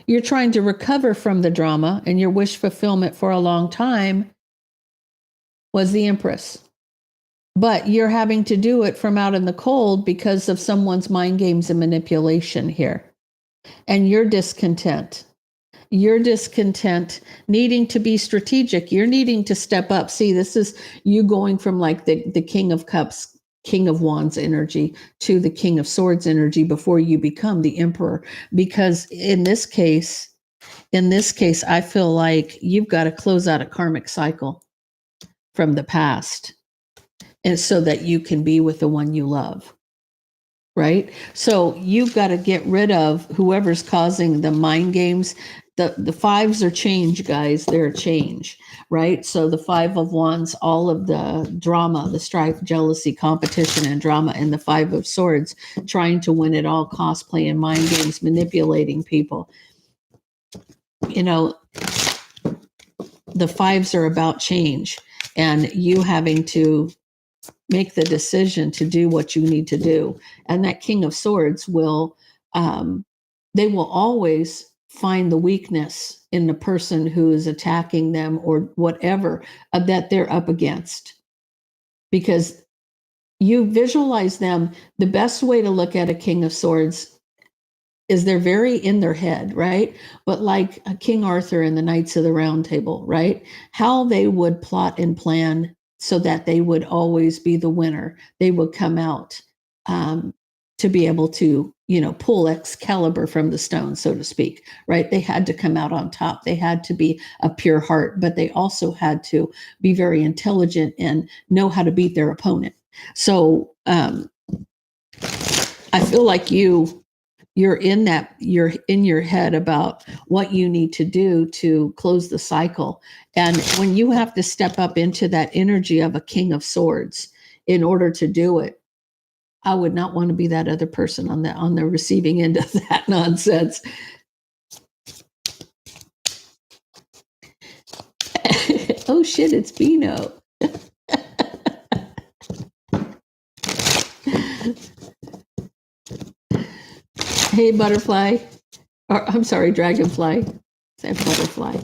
you're trying to recover from the drama, and your wish fulfillment for a long time was the Empress. But you're having to do it from out in the cold because of someone's mind games and manipulation here. And you're discontent. You're discontent, needing to be strategic. You're needing to step up. See, this is you going from like the King of Cups, King of Wands energy to the King of Swords energy before you become the Emperor. Because in this case, I feel like you've got to close out a karmic cycle from the past, and so that you can be with the one you love. Right? So you've got to get rid of whoever's causing the mind games. The fives are change, guys. They're a change, right? So the Five of Wands, all of the drama, the strife, jealousy, competition, and drama, and the Five of Swords, trying to win at all costs, playing mind games, manipulating people. You know, the fives are about change, and you having to make the decision to do what you need to do. And that King of Swords will, they will always find the weakness in the person who is attacking them or whatever that they're up against. Because you visualize them, the best way to look at a King of Swords is they're very in their head, right? But like a King Arthur and the Knights of the Round Table, right? How they would plot and plan so that they would always be the winner. They would come out to be able to, pull Excalibur from the stone, so to speak, right? They had to come out on top. They had to be a pure heart, but they also had to be very intelligent and know how to beat their opponent. So I feel like you're in your head about what you need to do to close the cycle. And when you have to step up into that energy of a King of Swords in order to do it, I would not want to be that other person on the receiving end of that nonsense. Oh shit, it's Bino. Hey, butterfly. Or, I'm sorry, dragonfly. Say butterfly.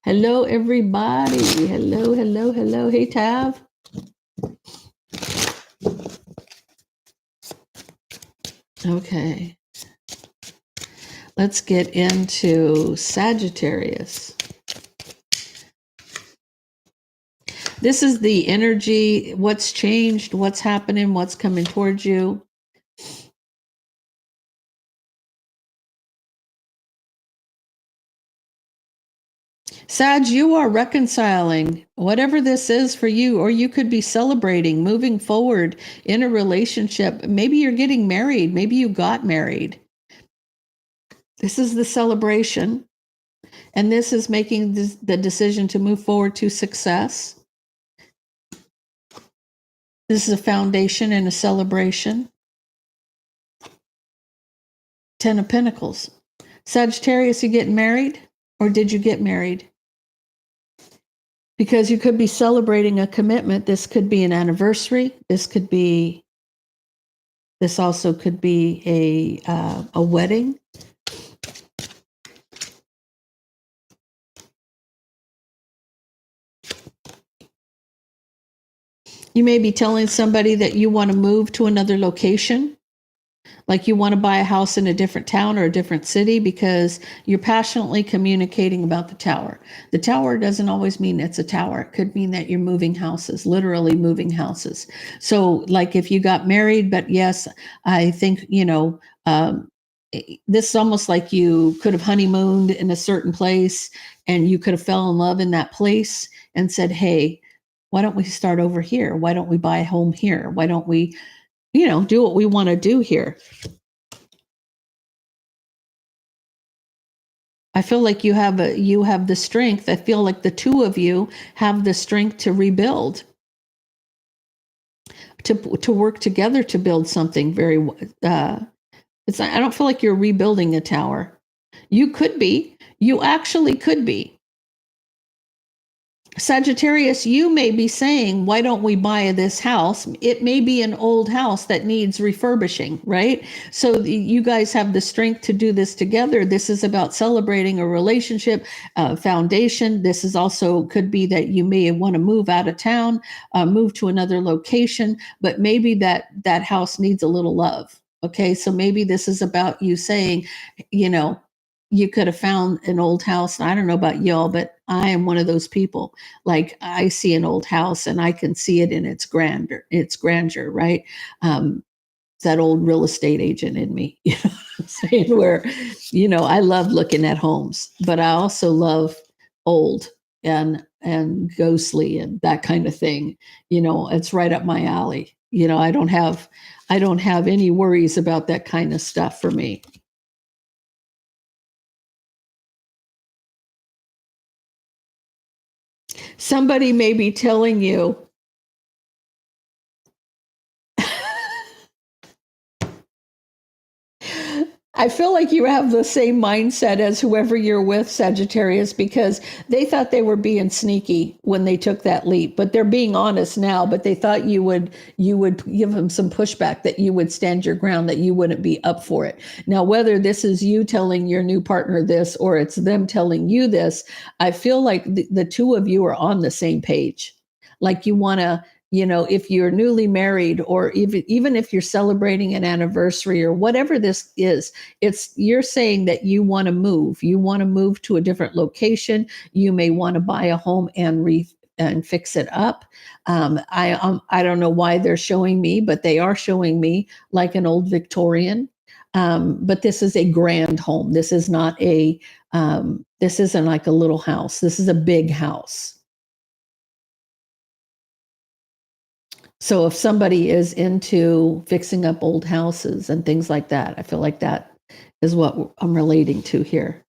Hello, everybody. Hello, hello, hello. Hey, Tav. Okay. Let's get into Sagittarius. This is the energy, what's changed, what's happening, what's coming towards you. Sag, you are reconciling whatever this is for you, or you could be celebrating, moving forward in a relationship. Maybe you're getting married. Maybe you got married. This is the celebration, and this is making the decision to move forward to success. This is a foundation and a celebration. 10 of Pentacles. Sagittarius, you getting married, or did you get married? Because you could be celebrating a commitment. This could be an anniversary. This also could be a wedding. You may be telling somebody that you want to move to another location. Like you want to buy a house in a different town or a different city because you're passionately communicating about the tower. The tower doesn't always mean it's a tower. It could mean that you're moving houses, literally moving houses. So like if you got married, but yes, I think, this is almost like you could have honeymooned in a certain place and you could have fell in love in that place and said, hey, why don't we start over here? Why don't we buy a home here? Why don't we, do what we want to do here? I feel like you have the strength. I feel like the two of you have the strength to rebuild, to work together to build something very. I don't feel like you're rebuilding a tower. You could be. You actually could be. Sagittarius, you may be saying, why don't we buy this house? It may be an old house that needs refurbishing, right? So you guys have the strength to do this together. This is about celebrating a relationship, foundation. This is also could be that you may want to move out of town, move to another location, but maybe that house needs a little love. Okay, so maybe this is about you saying, you could have found an old house. I don't know about y'all, but I am one of those people. Like I see an old house and I can see it in its grandeur, right? That old real estate agent in me, saying where, I love looking at homes, but I also love old and ghostly and that kind of thing. It's right up my alley. I don't have any worries about that kind of stuff for me. Somebody may be telling you, I feel like you have the same mindset as whoever you're with, Sagittarius, because they thought they were being sneaky when they took that leap, but they're being honest now. But they thought you would give them some pushback, that you would stand your ground, that you wouldn't be up for it. Now, whether this is you telling your new partner this or it's them telling you this, I feel like the two of you are on the same page. Like you want to, if you're newly married or even if you're celebrating an anniversary or whatever this is, you're saying that you want to move to a different location. You may want to buy a home and fix it up. I don't know why they're showing me, but they are showing me like an old Victorian. But this is a grand home. This is not this isn't like a little house. This is a big house. So if somebody is into fixing up old houses and things like that, I feel like that is what I'm relating to here.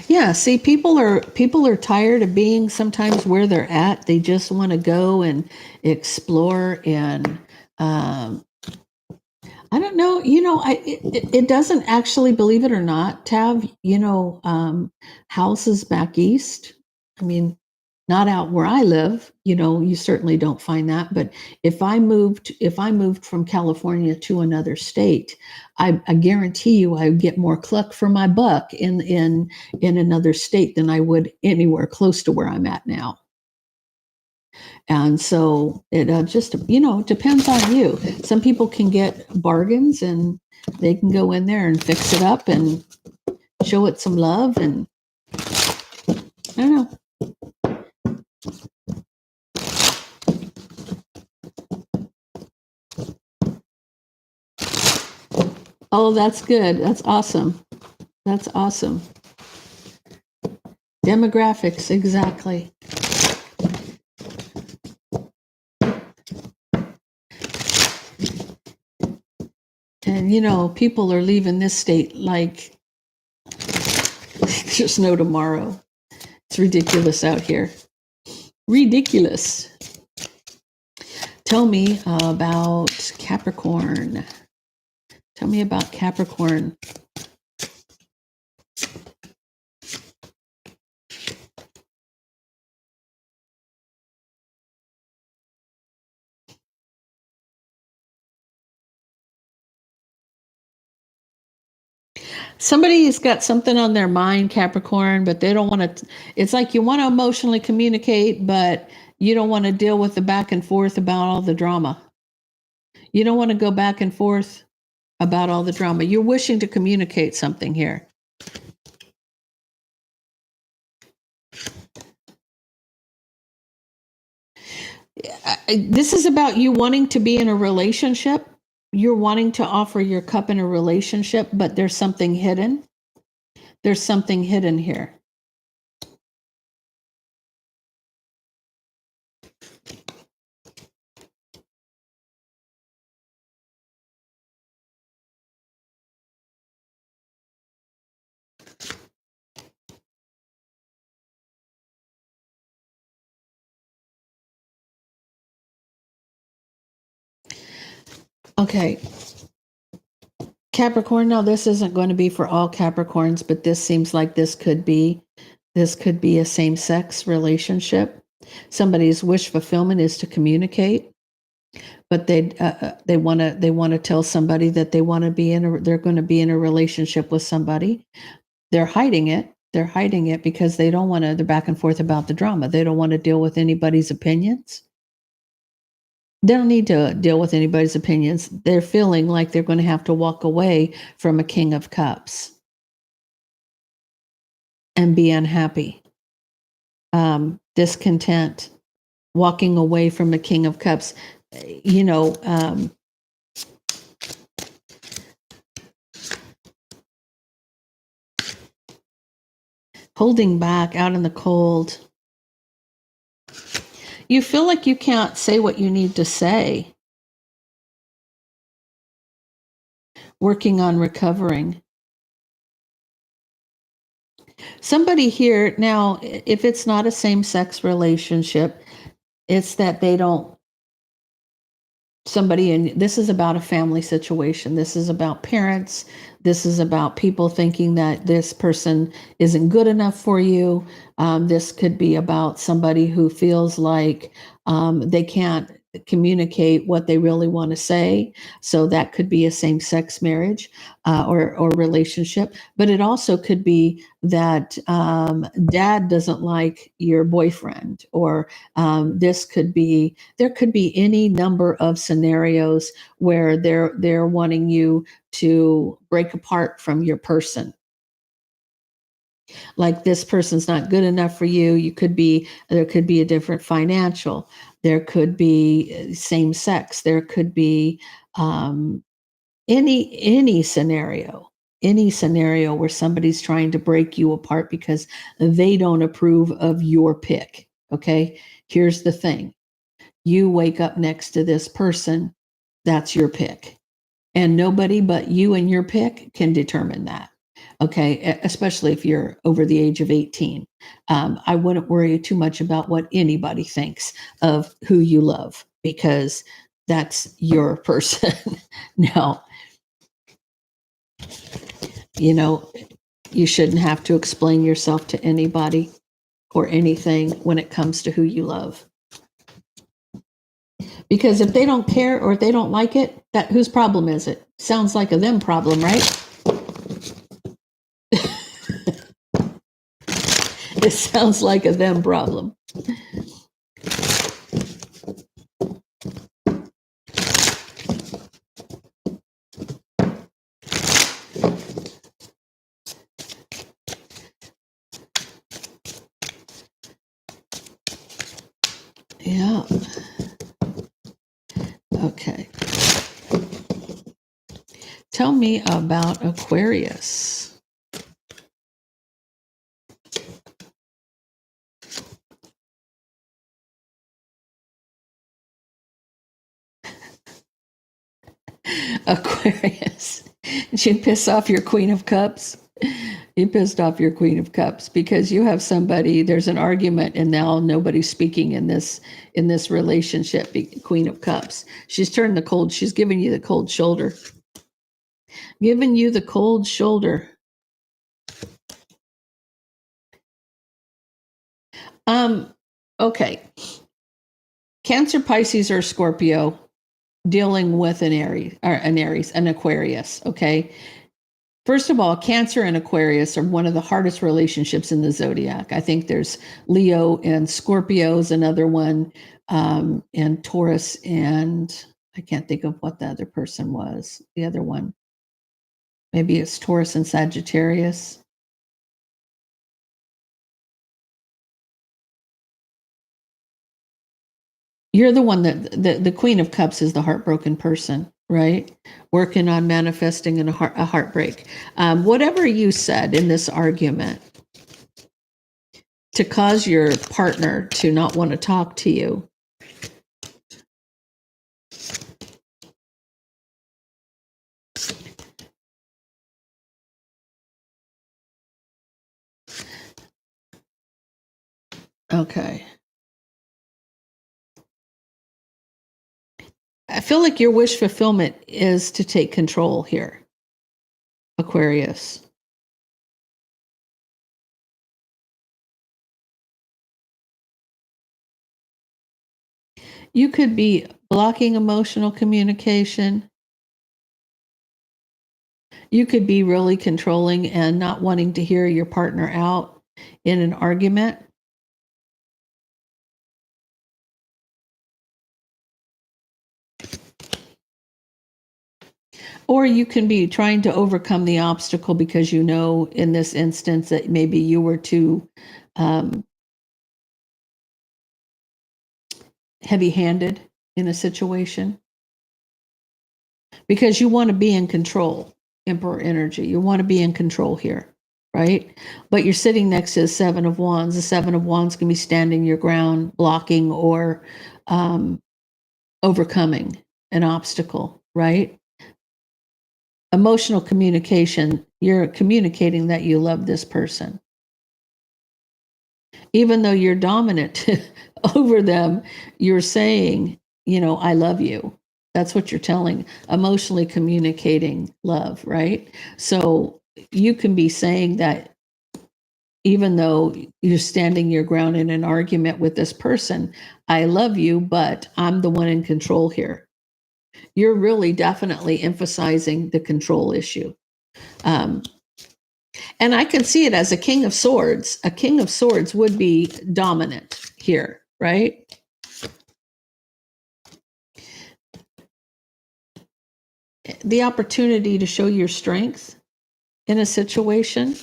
Yeah, see, people are tired of being sometimes where they're at. They just want to go and explore and I don't know, it doesn't actually, believe it or not, Tav, houses back east. I mean, not out where I live, you certainly don't find that. But if I moved from California to another state, I guarantee you I would get more cluck for my buck in another state than I would anywhere close to where I'm at now. And so it just, depends on you. Some people can get bargains and they can go in there and fix it up and show it some love. And I don't know. Oh, that's good. That's awesome. That's awesome. Demographics, exactly. And people are leaving this state like there's no tomorrow. It's ridiculous out here. Ridiculous. Tell me about Capricorn. Tell me about Capricorn. Somebody's got something on their mind, Capricorn, but they don't want to. It's like you want to emotionally communicate, but you don't want to deal with the back and forth about all the drama. You don't want to go back and forth about all the drama. You're wishing to communicate something here. This is about you wanting to be in a relationship. You're wanting to offer your cup in a relationship, but there's something hidden. There's something hidden here. Okay. Capricorn, now this isn't going to be for all Capricorns, but this seems like this could be a same-sex relationship. Somebody's wish fulfillment is to communicate, but they want to tell somebody that they're going to be in a relationship with somebody. They're hiding it. They're hiding it because they don't want to. They're back and forth about the drama. They don't want to deal with anybody's opinions. They don't need to deal with anybody's opinions. They're feeling like they're going to have to walk away from a King of Cups and be unhappy, discontent, walking away from a King of Cups. Holding back out in the cold. You feel like you can't say what you need to say. Working on recovering. Somebody here, now, if it's not a same-sex relationship, it's that they don't, this is about a family situation. This is about parents. This is about people thinking that this person isn't good enough for you. This could be about somebody who feels like they can't communicate what they really want to say. So that could be a same-sex marriage or relationship. But it also could be that dad doesn't like your boyfriend, or there could be any number of scenarios where they're wanting you to break apart from your person. Like, this person's not good enough for you. There could be a different financial. There could be same sex. There could be any scenario. Any scenario where somebody's trying to break you apart because they don't approve of your pick. Okay, here's the thing. You wake up next to this person, that's your pick. And nobody but you and your pick can determine that. Okay, especially if you're over the age of 18. I wouldn't worry too much about what anybody thinks of who you love, because that's your person. Now, you shouldn't have to explain yourself to anybody or anything when it comes to who you love. Because if they don't care or if they don't like it, that whose problem is it? Sounds like a them problem, right? It sounds like a them problem. Yeah. Okay. Tell me about Aquarius. Aquarius. Did you piss off your Queen of Cups? You pissed off your Queen of Cups because you have somebody, there's an argument, and now nobody's speaking in this relationship. Queen of Cups. She's giving you the cold shoulder. Giving you the cold shoulder. Okay. Cancer, Pisces, or Scorpio dealing with an Aquarius. Okay. First of all, Cancer and Aquarius are one of the hardest relationships in the zodiac. I think there's Leo and Scorpio is another one, and Taurus, and I can't think of what the other person was. The other one. Maybe it's Taurus and Sagittarius. You're the one that the Queen of Cups is the heartbroken person, right? Working on manifesting a heartbreak. Whatever you said in this argument to cause your partner to not want to talk to you. Okay. I feel like your wish fulfillment is to take control here, Aquarius. You could be blocking emotional communication. You could be really controlling and not wanting to hear your partner out in an argument. Or you can be trying to overcome the obstacle because you know in this instance that maybe you were too heavy-handed in a situation. Because you want to be in control, Emperor energy. You want to be in control here, right? But you're sitting next to the Seven of Wands. The Seven of Wands can be standing your ground, blocking or overcoming an obstacle, right? Emotional communication, you're communicating that you love this person. Even though you're dominant over them, you're saying, I love you. That's what you're telling, emotionally communicating love, right? So you can be saying that even though you're standing your ground in an argument with this person, I love you, but I'm the one in control here. You're really definitely emphasizing the control issue. And I can see it as a King of Swords. A King of Swords would be dominant here, right? The opportunity to show your strength in a situation,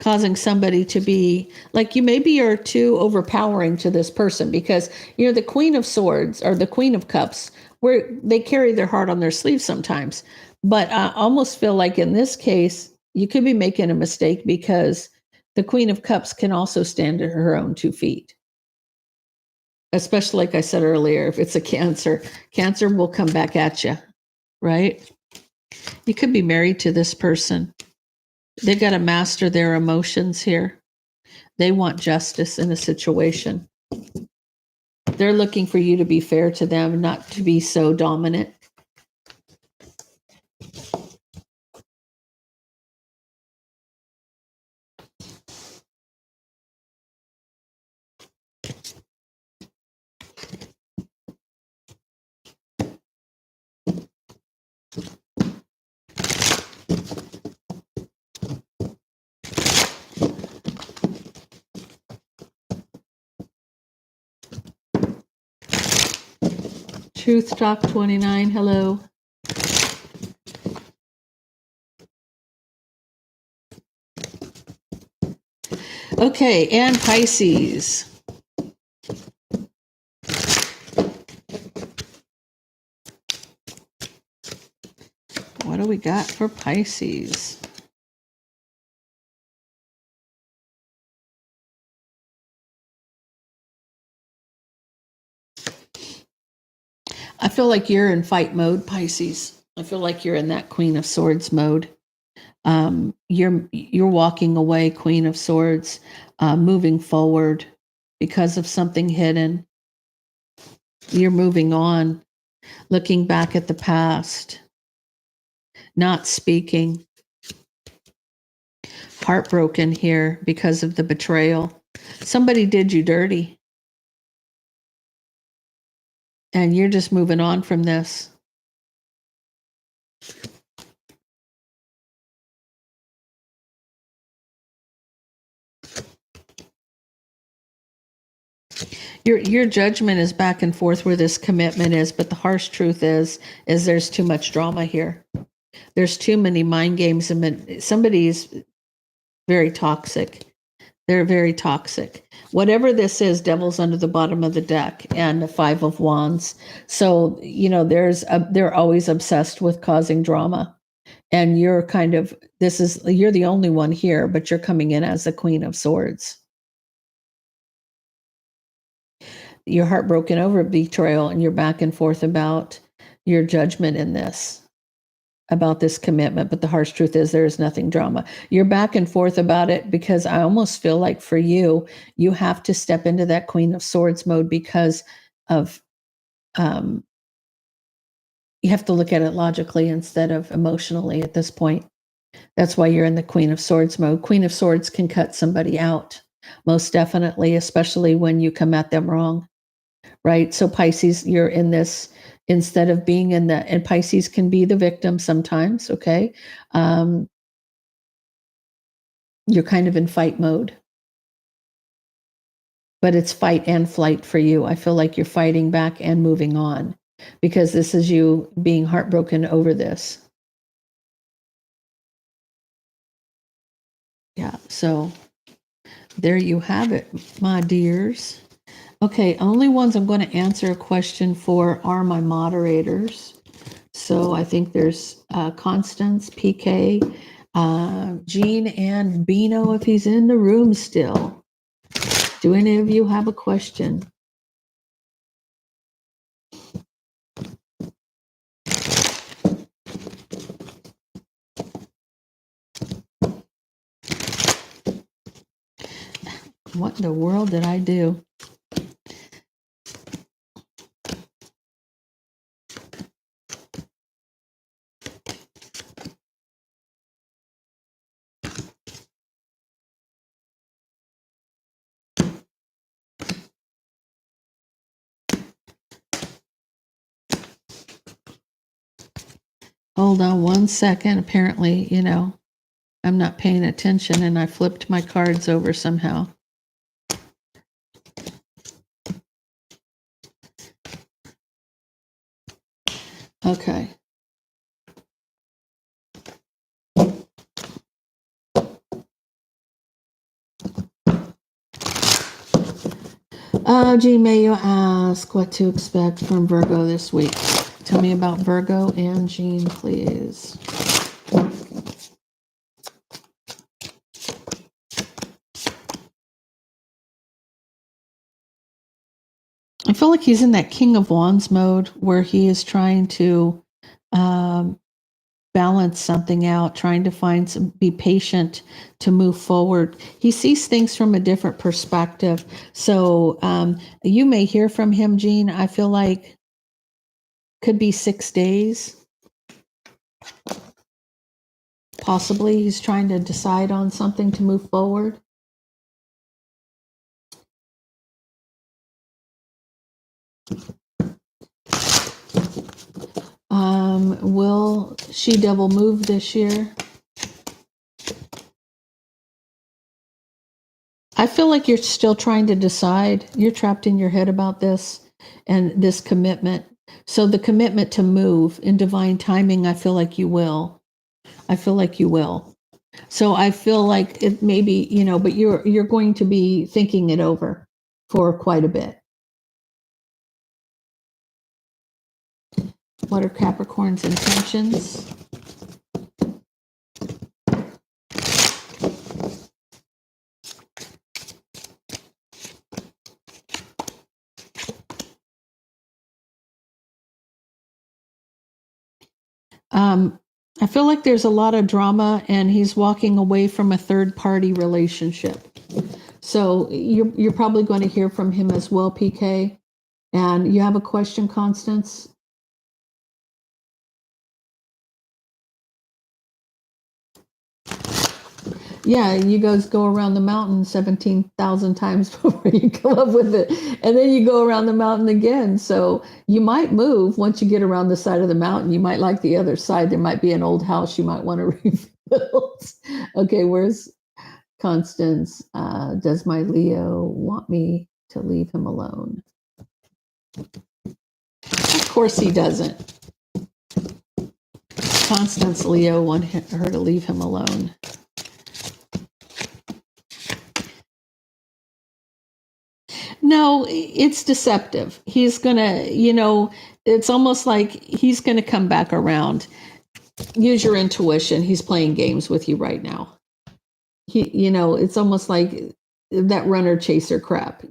causing somebody to be like, you maybe are too overpowering to this person because you're the Queen of Swords or the Queen of Cups, where they carry their heart on their sleeve sometimes. But I almost feel like in this case, you could be making a mistake because the Queen of Cups can also stand to her own 2 feet. Especially, like I said earlier, if it's a Cancer will come back at you, right? You could be married to this person. They've got to master their emotions here. They want justice in a situation. They're looking for you to be fair to them, not to be so dominant. Truth Talk 29, hello. Okay, and Pisces. What do we got for Pisces? I feel like you're in fight mode, Pisces. I feel like you're in that Queen of Swords mode. You're walking away, Queen of Swords, moving forward because of something hidden. You're moving on, looking back at the past, not speaking. Heartbroken here because of the betrayal. Somebody did you dirty. And you're just moving on from this. Your judgment is back and forth where this commitment is, but the harsh truth is there's too much drama here. There's too many mind games, and somebody's very toxic. They're very toxic. Whatever this is, devil's under the bottom of the deck and the 5 of Wands. So, they're always obsessed with causing drama. And you're you're the only one here, but you're coming in as the Queen of Swords. You're heartbroken over betrayal, and you're back and forth about your judgment in this, about this commitment. But the harsh truth is there is nothing drama. You're back and forth about it because I almost feel like for you, you have to step into that Queen of Swords mode because of, you have to look at it logically instead of emotionally at this point. That's why you're in the Queen of Swords mode. Queen of Swords can cut somebody out, most definitely, especially when you come at them wrong. Right? So Pisces, you're in this instead of being in that, and Pisces can be the victim sometimes, okay? You're kind of in fight mode, but it's fight and flight for you. I feel like you're fighting back and moving on because this is you being heartbroken over this. Yeah, so there you have it, my dears. Okay, only ones I'm going to answer a question for are my moderators. So I think there's Constance, PK, Jean, and Bino if he's in the room still. Do any of you have a question? What in the world did I do? Hold on one second. Apparently, I'm not paying attention and I flipped my cards over somehow. Okay. Jean, may you ask what to expect from Virgo this week? Tell me about Virgo and Jean, please. I feel like he's in that King of Wands mode where he is trying to balance something out, trying to be patient to move forward. He sees things from a different perspective. So you may hear from him, Jean. I feel like could be 6 days. Possibly he's trying to decide on something to move forward. Will She-Devil move this year? I feel like you're still trying to decide. You're trapped in your head about this and this commitment. So the commitment to move in divine timing, I feel like you will. So I feel like it maybe, but you're going to be thinking it over for quite a bit. What are Capricorn's intentions? I feel like there's a lot of drama and he's walking away from a third party relationship. So you're probably going to hear from him as well, PK. And you have a question, Constance? Yeah, you guys go around the mountain 17,000 times before you come up with it. And then you go around the mountain again. So you might move once you get around the side of the mountain. You might like the other side. There might be an old house you might want to rebuild. Okay, where's Constance? Does my Leo want me to leave him alone? Of course he doesn't. Constance Leo want her to leave him alone. No, it's deceptive. He's gonna, it's almost like he's gonna come back around. Use your intuition. He's playing games with you right now. It's almost like that runner chaser crap.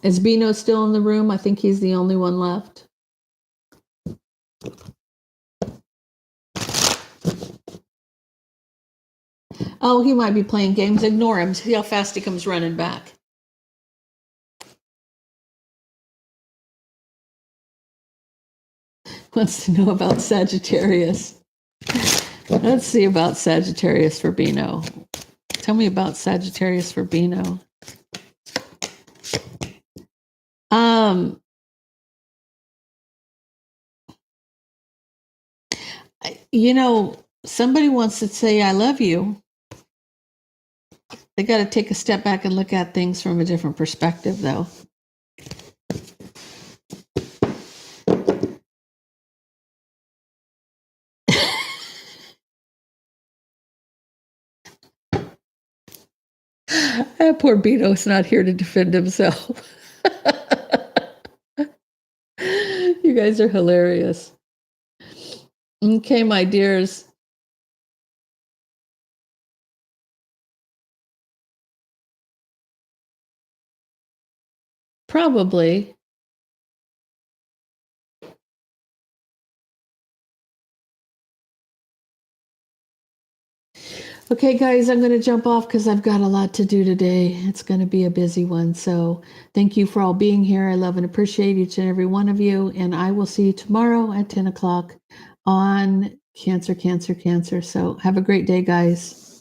Is Bino still in the room? I think he's the only one left. Oh, he might be playing games. Ignore him. See how fast he comes running back. Wants to know about Sagittarius. Let's see about Sagittarius for Bino. Tell me about Sagittarius for Bino. Somebody wants to say I love you. They got to take a step back and look at things from a different perspective, though. Poor Bino's not here to defend himself. You guys are hilarious. Okay, my dears. Probably. Okay, guys, I'm going to jump off because I've got a lot to do today. It's going to be a busy one. So thank you for all being here. I love and appreciate each and every one of you. And I will see you tomorrow at 10 o'clock on Cancer, Cancer, Cancer. So have a great day, guys.